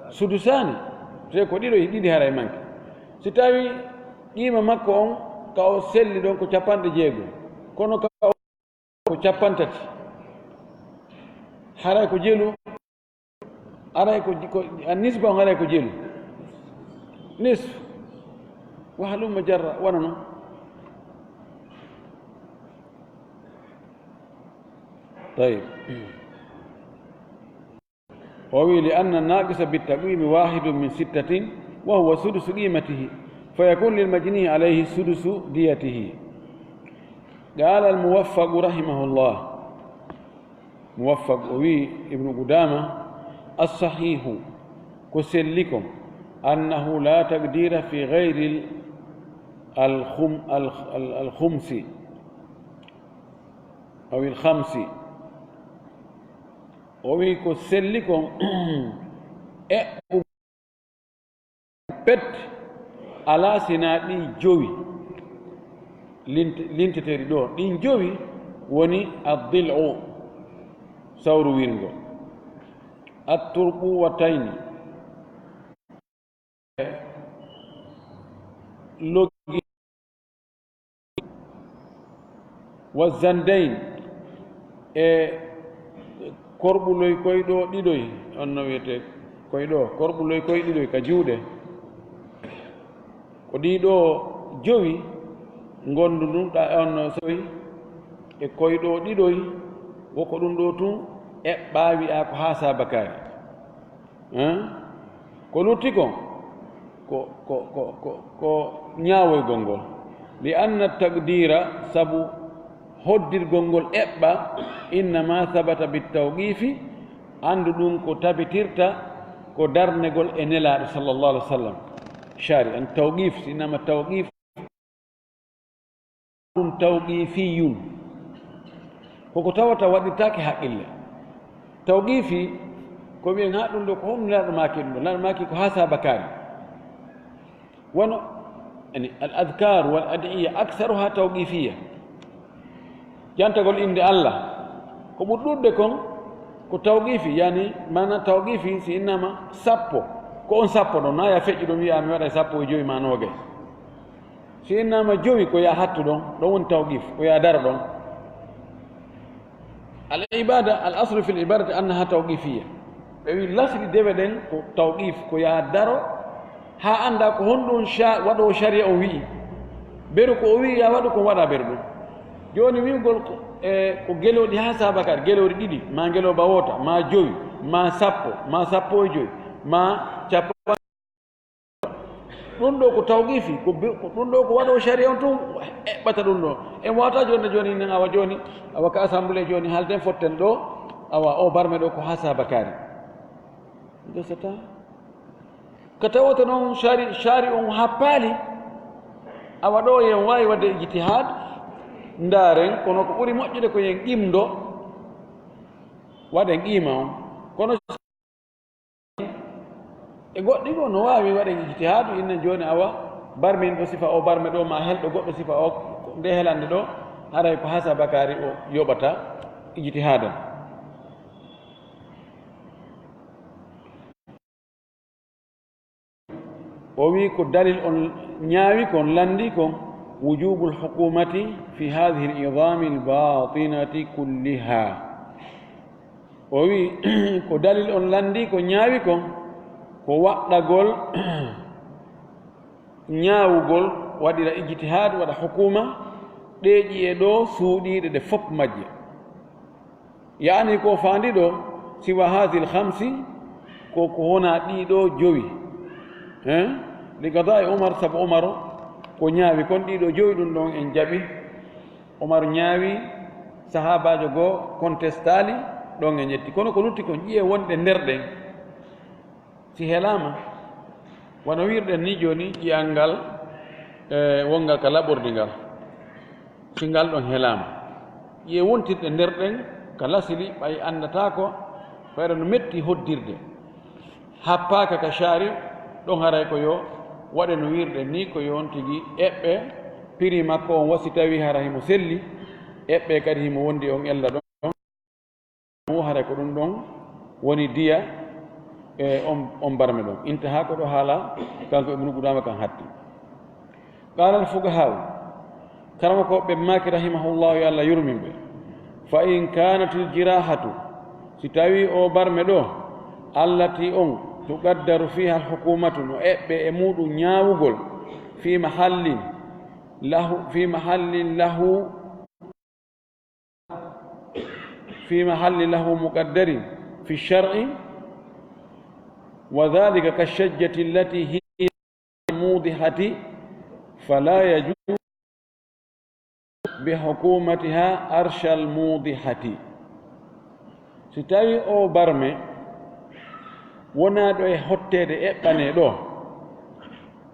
sudusani te ko ɗiɗi haray manke si tawi qima makko on ka o selli ɗon ko 60 kono ka ko 30 haray ko jelu aray ko nisba on haray ko jelu nisf wa halumma jarra wana noon طيب ووي لأن الناقص بالتقويم 1 من 6 وهو سدس قيمته فيكون للمجني عليه سدس ديته. قال الموفق رحمه الله موفق وي ابن قدامة الصحيح كسلكم أنه لا تقدير في غير الخمس أو الخمس وي كسلكم بت على سنادي جوي لنتتري دو دين جوي وني الضلع سور وينغو الترقوتين لوغي والزندين korɓuloy koyɗo ɗiɗoy on no wiyete koyɗo korɓuloy koye ɗiɗoy ka juuɗe ko ɗiɗo jowi gondu ɗum ɗa on no sowi e koyɗo ɗiɗoy woko ɗum ɗo tun eɓɓa wi'a ko ha sabakari ko lutti kon ko ñawoygol ngol li anna taqdira sabu hoddirgol ngol eɓɓa innama sabata bitawqifi andu ɗum ko tabitirta ko darnegol e nelaɗo sallllahu alih wa sallam shari an tawqif innama tawqif ɗum tawqifiyun koko tawata waɗirtake haqqille tawqifi ko wiyen ha ɗum ɗo ko hom nelaɗo maki ɗum ɗo nelaɗo maki ko ha sabakari wono ani al adkar wal adiya aksaruha tawqifiya jantagol inde Allah ko ɓurɗuɗde kon ko tawqifi yani mana tawqifi si innama sappo ko on sappo ɗon na ya feƴƴi ɗum wiya mi waɗa 15 ma noge si innama jowi ko ya hattu ɗon ɗon woni tawqif ko ya dara ɗon al ibada al aslu fi l ibadati annaha tawqifiya ɓe wi lasɗi dewe ɗen ko tawqif ko ya daro ha anda ko honɗum waɗo sharia o wi'i beru ko o wi ya waɗu ko waɗa beru ɗum joni wiwgol ko geloɗi ha sabakar geloɗi ɗiɗi ma geloba wota ma joyi ma sappo ma 15 ma cappa ɗum ɗo ko tawqifi ko ɗum ɗo ko waɗo sharia on tun eɓɓata ɗum ɗo en wawata joni nen awa joni awa ka assemblé joni halden fotten ɗo awa o barme ɗo ko ha sabakari desata ko tawata noon shari on ha paali awa ɗo yen wawi wadde ijtihad ndaren kono ko ɓuri moƴƴude ko yen qimdo waɗen qima on kono e goɗɗi go no wawi waɗen ijtihadu inne joni awa barmin ɗo sifa o barme ɗo ma helɗo goɗɗo sifa o nde helande ɗo haray ko hasa bakari o yoɓata ijtihadan o wi ko dalil on ñaawi kon landi kon وجوب الحكومة في هذه النظام الباطنة كلها وي كو دليل on landi ko ñaawi kon ko waɗɗagol ñaawugol waɗira ijtihad waɗa hukuma ɗeeƴi e ɗo suuɗiiɗe ɗe fof majje yani ko faandi ɗo siwa hadil hamsi ko wona ɗiɗo jowi li gada e umar sabu umaro ko ñaawi kon ɗiɗo joyi ɗum ɗon en jaɓi omar ñaawi sahabajo goo contestali ɗon en ƴetti kono ko lutti kon ƴiye wonɗe nder ɗen si helama wono wirɗen ni joni ƴiyal ngal wongal ka laɓordi ngal si ngal ɗon helama ƴiye wontirɗe nder ɗen ka lasili ɓay andata ko ɓayra no metti hoddirde happaka ka shari ɗon haray ko yo waɗe no wirɗe ni ko yon tigi eɓɓe piri makko on wasi tawi hara himo selli eɓɓe kadi himo wondi on ella ɗon mo haray ko ɗum ɗon woni diya e on barme ɗon intaha ko ɗo haala kanko ibnu qudama kan hatti qala al fuqahau karama ko ɓe maki rahimahullahu yo allah yurmin ɓe fa in kanat al jirahatu si tawi o barme ɗo allati on tuqaddaru fiha al hukumatu no eɓɓe e muɗum ñaawugol fi mahallin lahu muqaddarin fi shar'i wa dhalika kashajjati allati hiya mudihati fala yajuz bi hukumatiha arsha al mudihati si tawi o barme wona ɗo e hottede eɓɓane ɗo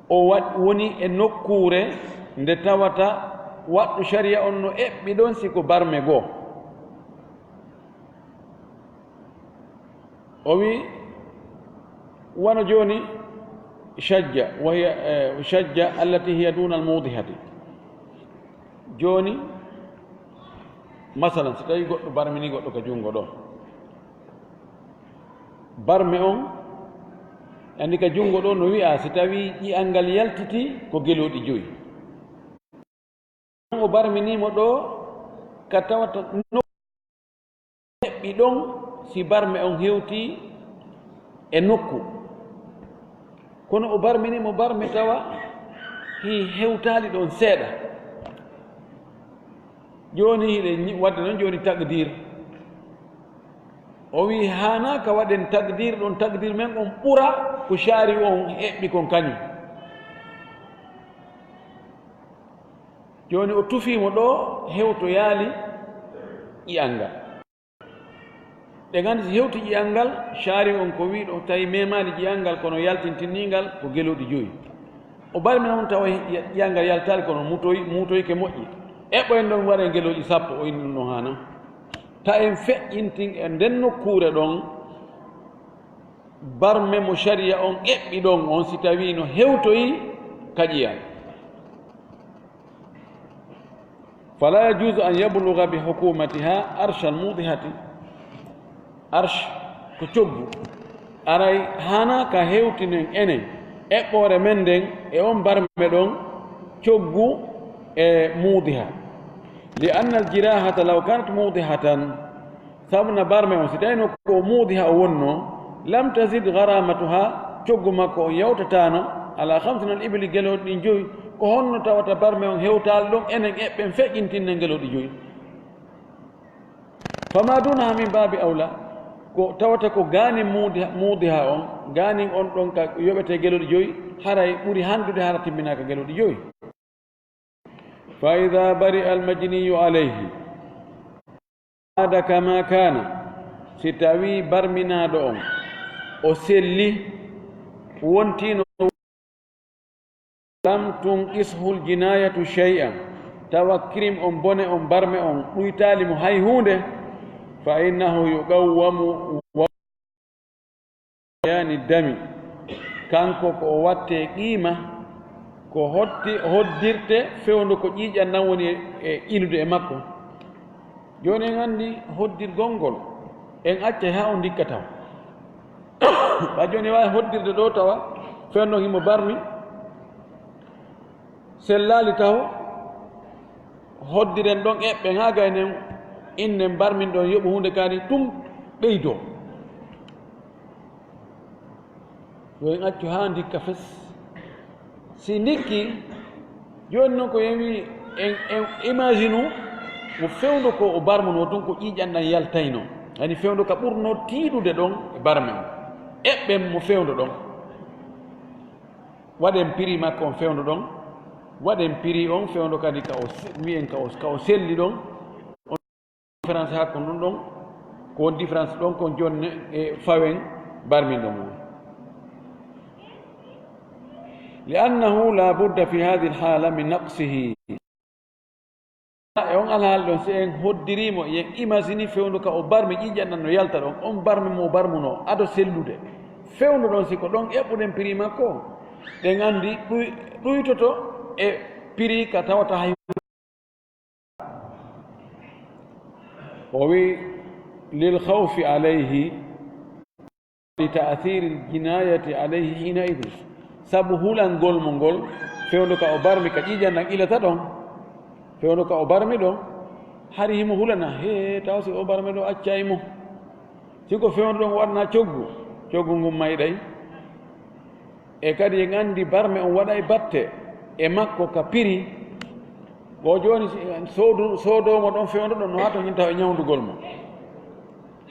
o woni e nokkure nde tawata waɗɗu sharia on no eɓɓi ɗon siko barme goo o wi wano joni shajja wahiya shajja allati hiya duna almudihati joni masalan so tawi goɗɗo barmini goɗɗo ka jungo ɗo barme on andi ka jungo ɗo no wi'a si tawi ƴi'al ngal yaltiti ko geloɗi joyi o barminimo ɗo ka tawata neɓɓi ɗon si barme on hewti e nokku kono o barminimo barme tawa hi hewtali ɗon seeɗa joni hiɗe wadde noon joni taqdir o wi hana ka waɗen taqdir ɗon taqdir men on ɓura ko shaari on heɓɓi kon kañum joni o tufimo ɗo hewto yaali ƴi'al ngal ɗe gandi si hewti ƴi'al ngal shaari on ko wiɗo tawi memani ƴi'al ngal kono yaltintinningal ko geloɗi joyi o barmi noon tawa ƴi'al ngal yaltali kono mutoyke moƴƴi eɓɓoyen ɗon waɗe geloɗi sappo o inni ɗum ɗon hana ta en feƴƴintin e nden nokkure ɗon barme mo sharia on eɓɓi ɗon on si tawi no hewtoyi ka ƴi'al fala yajuzu an yabluga bi hukumatiha arsha almudihati arsh ko coggu aray hana ka hewtinen enen eɓɓore men nden e on barme ɗon coggu e mudiha li anna aljirahata law kanat mudihatan sabna barme on si tawino ko mudiha o wonno lam tazid garamatuha coggu makko on yawtatano ala 5 al ibli geloɗi ɗin joyi ko honno tawata barme on hewtal ɗon enen eɓɓen feƴƴintinne geloɗi joyi fama dunaha min babi awla ko tawata ko gaani mudiha on gaani on ɗon ka yoɓete geloɗi joyi haray ɓuri handude hara timbinaka geloɗi joyi fa ida bari almajniyu alayhi ada kama kana si tawi barminaɗo on o selli wontino lam tunqishu ljinayatu shay'an tawa crime on bone on barme on ɗuytalimo hay hunde fa innahu yuqawwamu yani dami kanko ko o watte qima ko hoddirte fewndo ko ƴiiƴan nan woni e ilude e makko joni en andi hoddirgol ngol en acca ha o ndikka taw ɓa joni wawi hoddirde ɗo tawa fewndo himo barmi sellali taw hoddiren ɗon eɓɓe ha gaynen innen barmin ɗon yoɓu hunde kani tum ɓeydo yo en accu ha ndikka fes si ndikki joni noon ko yewi en imagine u mo fewndo ko o barmuno toon ko ƴiiƴanɗan yaltayno hani fewndo ka ɓurno tiiɗude ɗon e barme o eɓɓen mo fewndo ɗon waɗen prix makko on fewndo ɗon waɗen prix on fewndo kadi ka o wiyen ka o selli ɗon on différence hakko ɗum ɗon ko won différence ɗon kon joni e fawen barminɗo mum li annahu la budda fi hadi lhala min naqsihi e on alhaali ɗon si en hoddirimo yen imagine fewndo ka o barmi ƴiƴanɗan no yalta ɗon on barmi mo barmuno ado sellude fewndo ɗon siko ɗon eɓɓuɗen prix makko ɗen anndi ɗuytoto e prix ka tawata hay o wi lil khawfi alayhi li ta'thiri l jinayati alayhi hina idin sabu hulangol mo ngol fewndo ka o barmi ka ƴiƴannan ilata ɗon fewndo ka o barmi ɗon hari himo hulana he taw si o barmi ɗo accaymo siko fewndo ɗon waɗna coggu ngum mayɗay e kadi en anndi barme on waɗa e batte e makko ka piri o joni soodomo ɗon fewndo ɗon no ha to ñintaw e ñawdugol mo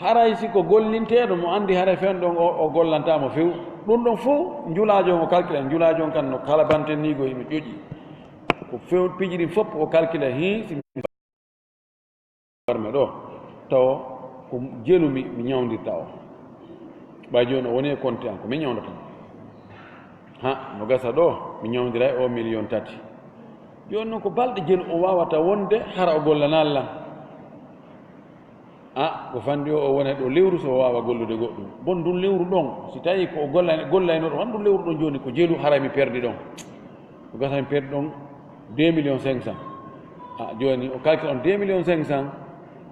haray siko gollinteɗo mo anndi haray fewndo ɗon o gollantamo few ɗum ɗon fof njulajo on o calcule njulajo on kan no kala bantennigo ino ƴoƴi ko few pijiɗin fof o calcule hi si barme ɗo taw ko jelu mi ñawdirta o ɓay joni o woni e compte an ko mi ñawdatan ha no gasa ɗo mi ñawdira e 1 million 3 joni noon ko balɗe jelu o wawata wonde hara o gollana Allah ko fandi o wona ɗo lewru so wawa gollude goɗɗum bon ɗum lewru ɗon si tawi ko gollayno ɗon han ɗum lewru ɗon joni ko jelu haray mi perdi ɗon ko gasa mi perdi ɗon 2 millions 500 joni o calcule on 2 millions 500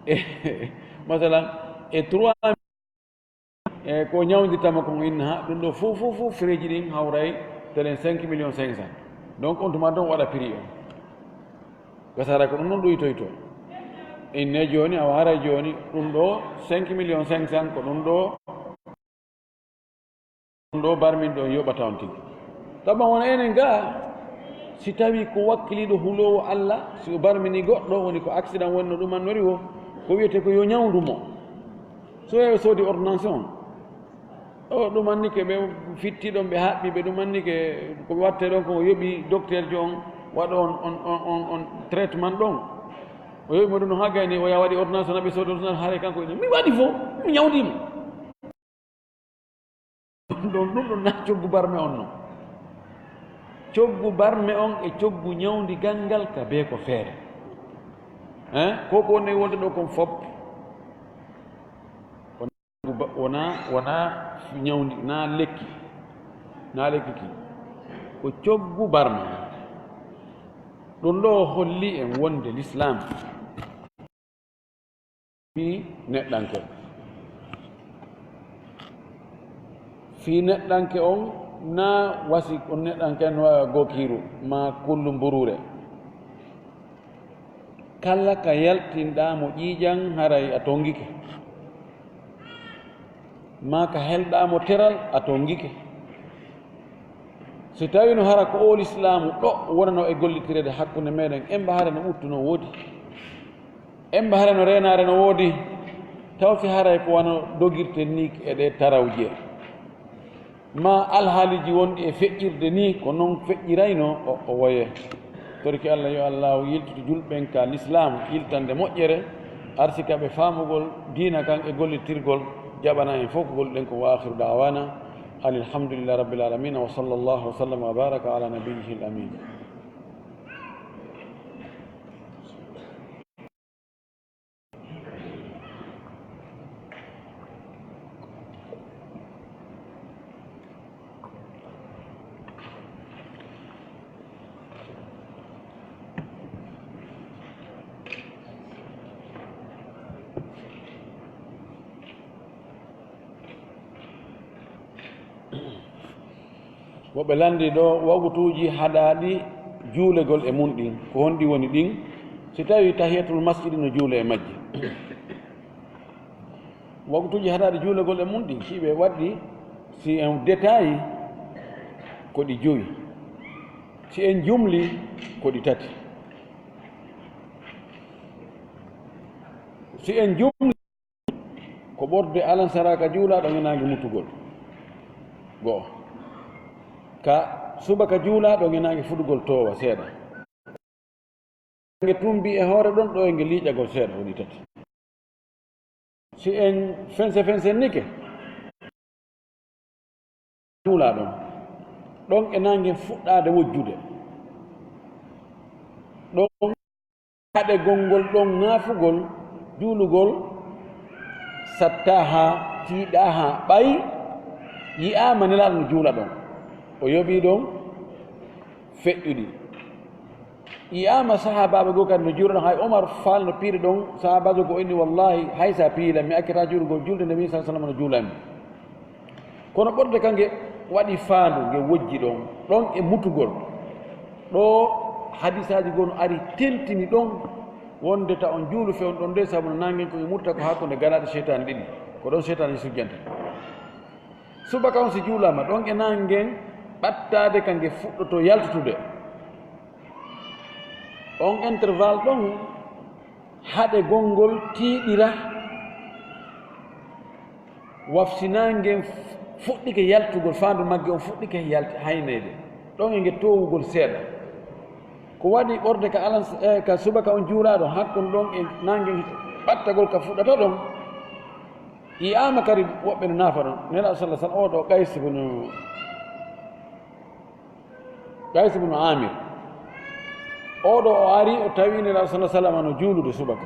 e masalan e 3 e ko ñawdirtama ko inna ha ɗum ɗo fof frais ji ɗin hawray telen 5 millions 500 donc on tuma ɗon waɗa prix on gasara ko ɗum noon ɗoytoyto inne joni a waray joni ɗum ɗo 5 millions 500 ko ɗum ɗo barmin ɗo yoɓata on tigi taba wona enen ga si tawi ko wakkiliɗo hulowo Allah si o barmini goɗɗo woni ko accident woni no ɗumannori o ko wiyete ko yo ñawdumo so yewe soodi ordonnance on o ɗumannike ɓe fittiɗon ɓe haɓɓiɓe ɗumannike koɓe watte ɗon ko yoɓi docteur jo on waɗa on traitement ɗon o yoɓimo ɗum no ha gayni o ya waɗi ordonnance naɓe soodi ordonnance haare kanko mi waɗi fof mi ñawdimo ɗum ɗon na coggu barme on noon coggu barme on e coggu ñawdi gangal ka bee ko feere koko woni wonde ɗo kon fop wona ñawdi na lekki ki ko coggu barme ɗum ɗo holli en wonde l'islam fi neɗɗanke on na wasi on neɗɗanke no wawa gokiru ma kullu mburure kala ka yaltinɗamo ƴiiƴan haray a tongike ma ka helɗamo teral a tongike si tawi no hara ko ol islamu ɗo wonano e gollitirede hakkunde meɗen emba haare no ɓuttu no woodi emba haare no renare no woodi taw fi haray ko wano dogirte ni e ɗe tarawje ma alhaaliji wonɗi e feƴƴirde ni ko noon feƴƴirayno o woye torki Allah yo allahu yiltude julɓen ka l'islam yiltande moƴƴere arsika ɓe faamugol diina kan e gollitirgol jaɓana en fof ko golluɗen ko wa akhiru dawana an alhamdulillah rabbil alamin wa sallallahu wa sallam wa baraka ala nabiyyihi al amin woɓe landi ɗo wagutuji haɗaɗi juulegol e mun ɗin ko honɗi woni ɗin si tawi tahiyatul masjidi no juule e majji wagutuji haɗaɗi juulegol e mun ɗin siɓe waɗɗi si en détail ko ɗi joyi si en jumli ko ɗi tati si en jumli ko ɓorde alansaraka juulaɗo ngenagi mutugol go'o ka subaka juulaɗo ngenagi fuɗugol towa seeɗa nge tumbi e hoore ɗon ɗo e nge liiƴagol seeɗa woni tati si en fense nike juulaɗon ɗon e nangue fuɗɗade wojjude ɗon haɗe gongol ɗon ŋaafugol juulugol satta ha tiiɗa ha ɓay yi'ama nelaɗo no juula ɗon o yoɓi ɗon feƴƴuɗi yi'ama sahabaɓe goo kadi no juula ɗon hay Omar Fall no piiri ɗon sahabajo goo inni wallahi hay sa piilam mi akkata juulugol julde nde sa sallam no juulami kono ɓorde kange waɗi faandu nge wojji ɗon e mutugol ɗo hadisaji goo no ari tentini ɗon wonde ta on juulu fewn ɗon nde sabu no nangen ko e murta ko hakkude galaɗe cheytane ɗiɗi ko ɗon cheytane sujjanta subaka on si juulama ɗon e nangen ɓattade kange fuɗɗoto yaltutude on intervalle ɗon haɗe gongol tiiɗira wafsinangen fuɗɗike yaltugol faandu magge on fuɗɗike haynede ɗon e nge towugol seeɗa ko waɗi ɓorde ka alan ka subaka on juulaɗo hakkon ɗon e nangen ɓattagol ka fuɗɗata ɗon yi'ama kadi woɓɓe no naafa ɗon nelaɗo sallah sallam oɗo Qays ibnu Amir oɗo o ari o tawi nelaɗo sallah sallam no juulude subaka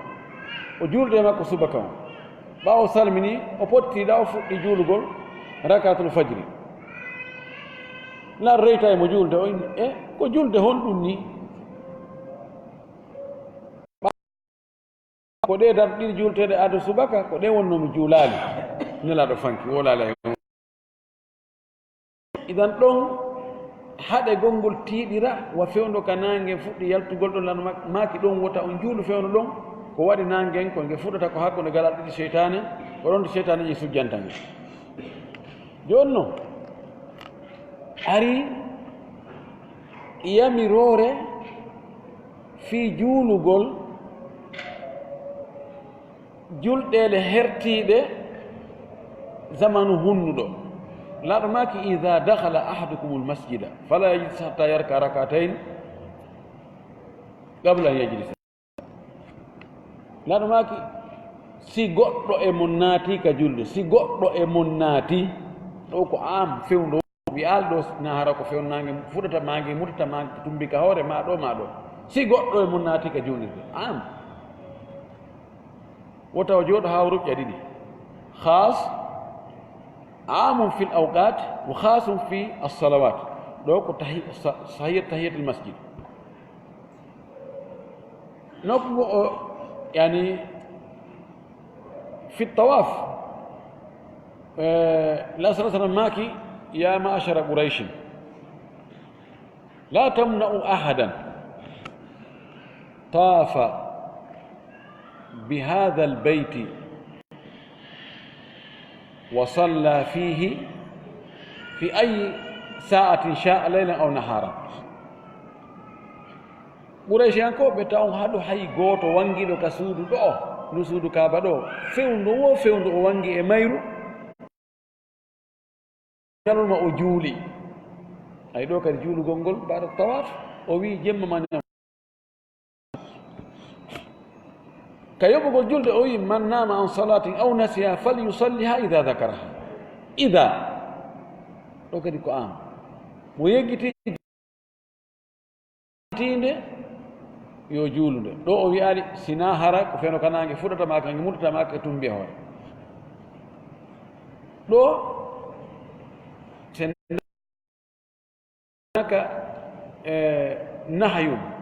o juulude makko subaka on ɓawo salmini o pottiɗa o fuɗɗi juulugol rakatul fajri lar reyta e mo juulde o inni ko julde honɗum ni ko ɗe dar ɗiɗi julteɗe ado subaka ko ɗe wonnomi juulali nelaɗo fanki wolala idan ɗon haɗe gongol tiiɗira wa fewndo ka nangen fuɗɗi yaltugol ɗon lano maki ɗon wota on juulu fewno ɗon ko waɗi nangen ko nge fuɗɗata ko hakkude galaɗe ɗiɗi cheytane ko ɗon de cheytane ji sujjantange joni noon ari yamirore fi juulugol julɗele hertiɗe zamanu hunnuɗo laaɗo maki ida dakhala ahadukum lmasjida fala yajlis hatta yarka rakatain qabla an yajlisa laaɗo maki si goɗɗo e mon naati ka julde si goɗɗo e mon naati ɗo ko am fewndo wiyal ɗo na hara ko fewnange fuɗata mage mutata mage tumbi ka hoore ma ɗo si goɗɗo e mon naati ka julirde am wota o jooɗo ha ruƴƴa ɗiɗi khas amum fi l awqat wa khasum fi alsalawat ɗo ko tahiyat almasjid nokku yani fi ltawaf la sa sallam maki ya ma'ashara quraish la tamna'u ahadan tafa بهذا البيت وصلى فيه في أي ساعة شاء ليلا أو نهارا قريش يانكو بتاون هادو هاي غوتو وانغي دو كسودو دو نو سودو كابا دو فيوندو وانغي مايرو كانوا ما أجولي أي دو كان جولو غونغول بعد الطواف أو وي جيم ما كيبقى الجلد أوي من نام عن صلاة أو نسيها فليصليها إذا ذكرها إذا لو كده قام ويجي تيند يجولد لو أوي علي سنا هرك فينو كان عنك فرطة ما كان مرتة ما كتوم بيهور لو هناك نهي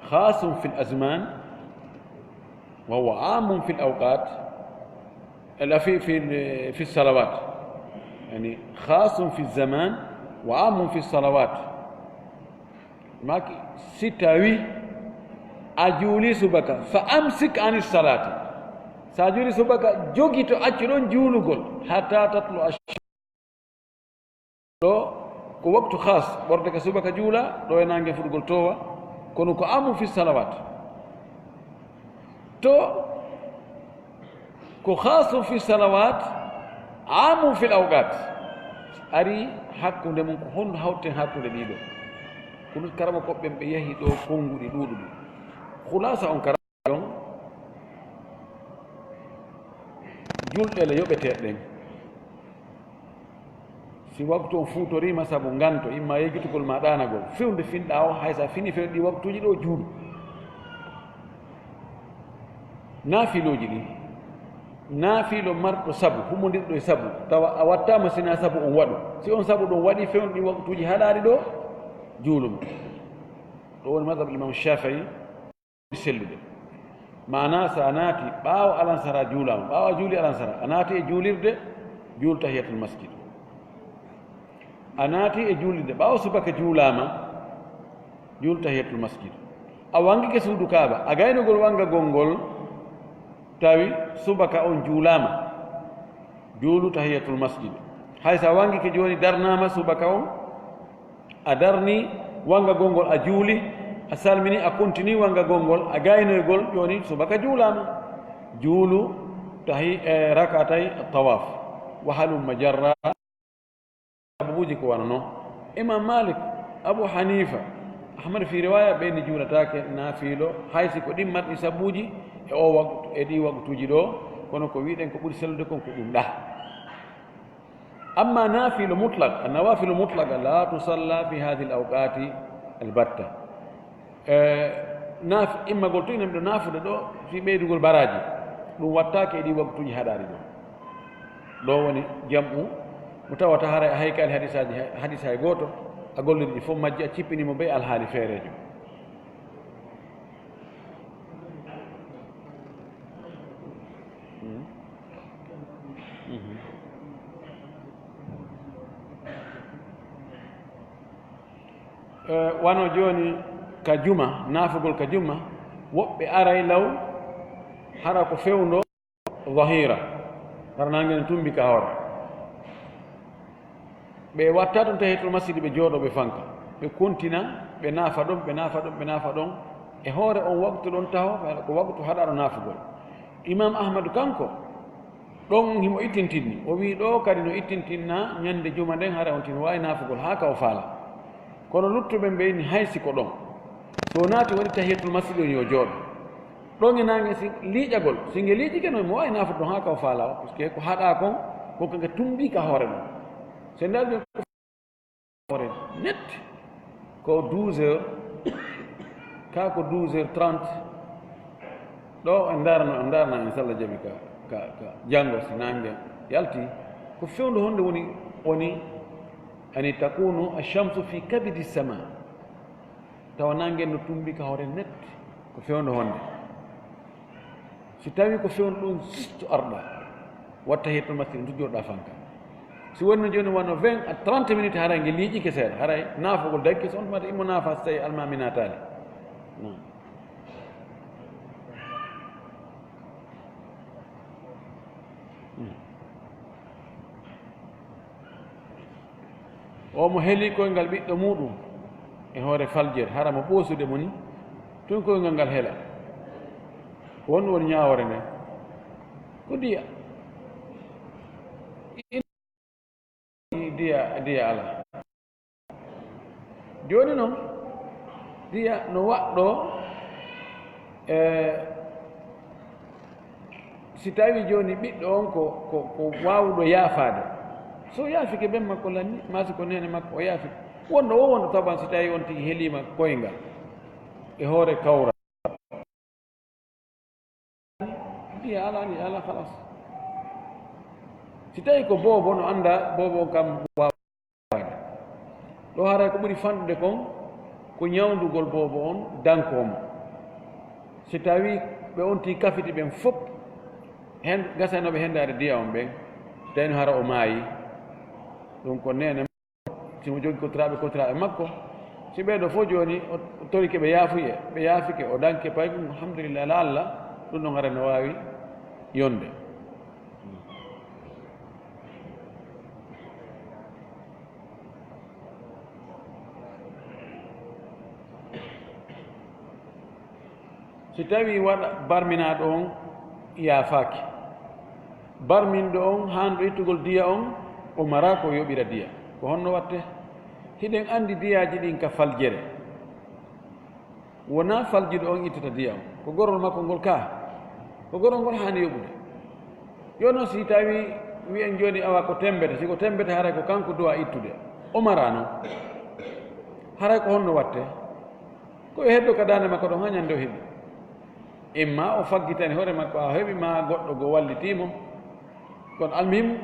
خاص في الأزمان وهو عام في الأوقات في الصلوات يعني خاص في الزمان وعام في الصلوات ماكي ستاوي أجولي سبك فأمسك عن الصلاة سأجولي سبك جوكي تو أجلون جولوغول حتى تطلع الشمس ko waktu khas borde ka subaka juula ɗo e nangue fuɗgol towa kono ko amu fi salawat to ko khasu fi salawat amu fi awqat ari hakkunde mum ko honno hawten hakkunde ɗiɗo kono karama koɓɓen ɓe yahi ɗo konnguɗi ɗuɗuɗi khulasa on karama ɗon julɗele yoɓeteɗen si waktu on fuutorima sabu nganto imma yejjutugol ma ɗanagol fewde finɗa o haysa fini fewɗi waktuji ɗo juuɗu naafiluji ɗi naafiilo marɗo sabu humondirɗo e sabu tawa a wattama sina sabu on waɗu si on sabu ɗon waɗi fewnɗi waktuji haɗaɗi ɗo juulumo ɗo woni madhab imam Shafii sellude mana sa naati ɓaawo alansara juulama ɓaawo a juuli alansara a naati e juulirde juul tahiyatul masjid a naati e juulirde ɓaawo subaka juulama juul tahiyatul masjid a wangike suudu kaaba a gaynogol wanga gongol tawi subaka on juulama juulu tahiyatul masjid hay sa wangike joni darnama subaka on a darni wanga gongol a juuli a salmini a continue wanga gongol a gaynoygol joni subaka juulama juulu tahi rakatay tawaf wa halumma jarra sababuji ko wana noon imam Malik Abu Hanifa Ahmad fi riwaya ɓeyni juulatake naafiilo haysi ko ɗimmatɗi sabuji e o waktu e ɗi waktuji ɗo kono ko wiɗen ko ɓuri sellude kon ko ɗum ɗa amma naafiilo mutlaq annawafilu mutlaqa la tusalla fi hadihi l awqati albatta immagol to inen ɗo naafude ɗo fi ɓeydugol baraji ɗum wattake e ɗi waktuji haɗari ɗo ɗo woni jam'u mo tawata hara e haykali hadis hay goto a golliri ɗi fof majji a cippinimo be alhaali feerejo wano joni ka juma naafugol ka juma woɓɓe aray law hara ko fewndo zahira hara nangen tumbi ka hoore ɓe watta ɗum tahiyatul masjid ɓe jooɗo ɓe fanka ɓe kontina ɓe naafa ɗon ɓe naafa ɗon ɓe naafa ɗon e hoore on waktu ɗon taho ko waktu haɗaɗo naafugol imam ahmadou kanko ɗon himo ittintinni o wi ɗo kadi no ittintinna ñande juma nden hara on tin wawi naafugol ha ka o faala kono luttuɓe mbeyni haysi ko ɗon so naati waɗi tahiyatul masjid on yo jooɗo ɗon e nange si liiƴagol singe liiƴike noon mo wawi naafude ɗon ha ka o faala o par ce que ko haɗa kon ko kanke tumbi ka hoore ɗon so ndaɗi hoore net ko 12 heures ka ko 12h30 ɗo en darna en sallah jaami ka janngo si nange yalti ko fewndo honde woni ani takunu alchamsu fi kabidi sama tawa nangen no tumbi ka hoore net ko fewndo honde si tawi ko fewndo ɗum juste arɗa watta hetto masjid ndu joɗɗa fanka si wonno joni wonno 20 à 30 minutes haray nge liiƴike seeɗa haray naafugol dagge so on tumata immo naafa so tawi almami natali o mo heeli koyngal ɓiɗɗo muɗum e hoore faljere hara mo ɓoosude mo ni tun koyngal ngal heela won woni ñaawore nde ko diya diya ala joni noon diya no waɗɗo si tawi joni ɓiɗɗo on ko wawɗo yaafade so yaafike ɓen makko lanni masi ko nene makko o yaafike wonɗo o wonɗo taban si tawi on tigi heelima koyngal e hoore kawra diya alani ala halas si tawi ko boobo no anda boobo on kam wawade ɗo haray ko ɓuri fanɗude kon ko ñawdugol boobo on dankomo si tawi ɓe onti kafiti ɓen fof hen gasanoɓe hendade diya on ɓen si tawi no hara o maayi ɗum ko nene simo jogi kotiraɓe makko si ɓeɗo fof joni o torike ɓe yaafuye ɓe yaafike o danke pay alhamdulillah ala allah ɗum ɗon hara no wawi yonde si tawi waɗa barminaɗo on yaafaki barminɗo on hanɗo ittugol diya on o mara ko yoɓira diya ko honno watte hiɗen andi diyaji ɗin ka faljere wona faljiɗo on ittata diya on ko gorol makko ngol ka ko gorol ngol hani yoɓude yo noon si tawi wiyen joni awa ko tembete siko tembete haray ko kanko duwa ittude o mara noon haray ko honno watte ko e heddo ka dande makko ɗon ha ñande o heeɓi imma o faggitani hoore makko a heɓi ma goɗɗo go wallitimo kono almuhimu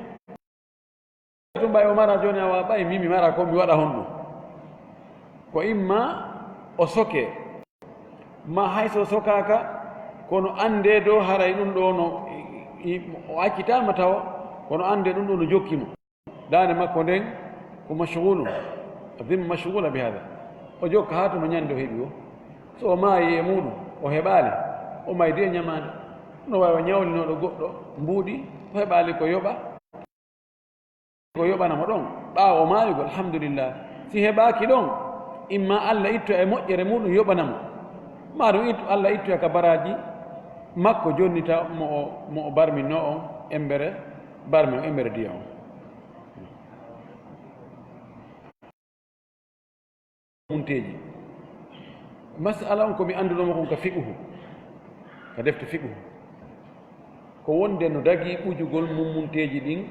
tum ɓay o mara joni awa ɓay mimi mara ko mi waɗa honɗum ko imma o soke ma hayso sokaka kono ande dow haray ɗum ɗo no o accitama taw kono ande ɗum ɗo no jokkimo dande makko nden ko mashghulu dhim mashghula bi hada o jokka ha tomo ñande o heeɓi o so o maayi e muɗum o heɓali o maydi e ñamade no wawi ñawlinoɗo goɗɗo mbuuɗi o heɓali ko yoɓanamo ɗon ɓaawo maayugol alhamdulillah si heɓaki ɗon imma Allah ittu e moƴƴere muɗum yoɓanamo ma ɗum Allah ittu e ka baraji makko jonni taw mo o barminno on embere barmi o embere diya on munteji masala on komi andunoma kon ka fiɓuhu ka defte fiɓuhu ko wonde no dagi ɓujugol mummunteji ɗin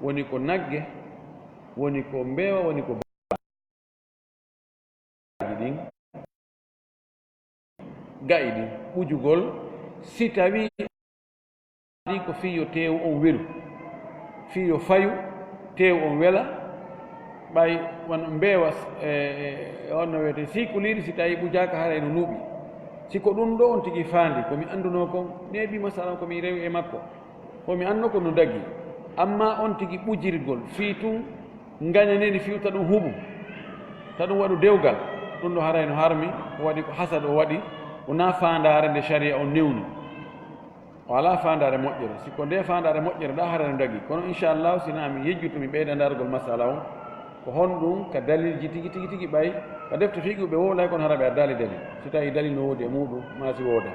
woni ko nagge woni ko mbeewa woni ko ɗin gayi ɗin ɓujugol si tawi ɗi ko fiyo teewu on welu fiyo fayu teewu on wela ɓay won mbeewa onno wiyete sikoliɗi si tawi ɓujaka hara eno nuuɓi siko ɗum ɗo on tigi faandi komi annduno kon neeɓi masalan komi rewi e makko komi anndo ko no dagi amma on tigi ɓujirgol fii tun gañaneni fiwta ɗum huɓu ta ɗum waɗu dewgal ɗum ɗo harayno harmi o waɗi ko hasad o waɗi wona fandare nde sharia o newni o ala fandare moƴƴere siko nde fandare moƴƴere ɗa harano dagi kono inchallahu sina mi yejjutu mi ɓeyda dargol masala on ko honɗum ka dalilji tigi ɓay ka defte fiiɓuɓe wowlay kono hara ɓe a daali dalil si tawi dalil no woodi e muɗum ma si wooda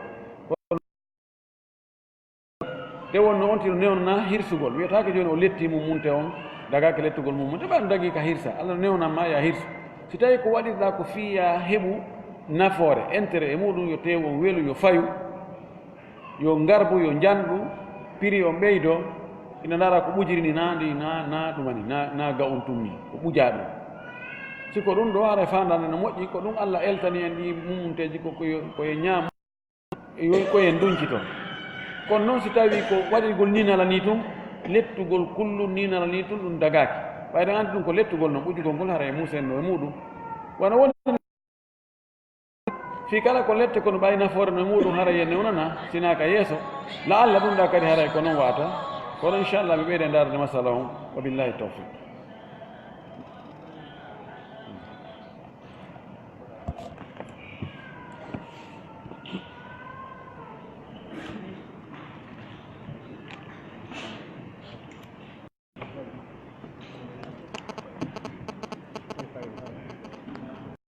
te wonno on tino newnana hirsugol wiyatake joni o letti mum munte on dagake lettugol mum munte ɓayno dagui ka hirsa allah newnanma ya hirsu si tawi ko waɗirɗa ko fiya heɓu nafoore intérêt e muɗum yo tew on weelu yo fayu yo garbu yo janɗu prix on ɓeydo ina dara ko ɓujirini nandi na ɗumani na ga on tumni ko ɓuja ɗum siko ɗum ɗo ara fandande no moƴƴi ko ɗum allah eltani en ɗi mumunteji koye ñaam koyen duñci toon kono noon si tawi ko waɗirgol ninala ni tun lettugol kullu ninala ni tun ɗum dagaki ɓayde andi ɗum ko lettugol noon ɓujugol ngol hara e musen no e muɗum wona woni fi kala ko lette kono ɓay nafoore no e muɗum hara ye newnana sinaka yeeso la allah ɗum ɗa kadi haray ko noon wata kono inchallah mi ɓeyde darde masala on wa billahi tawfiq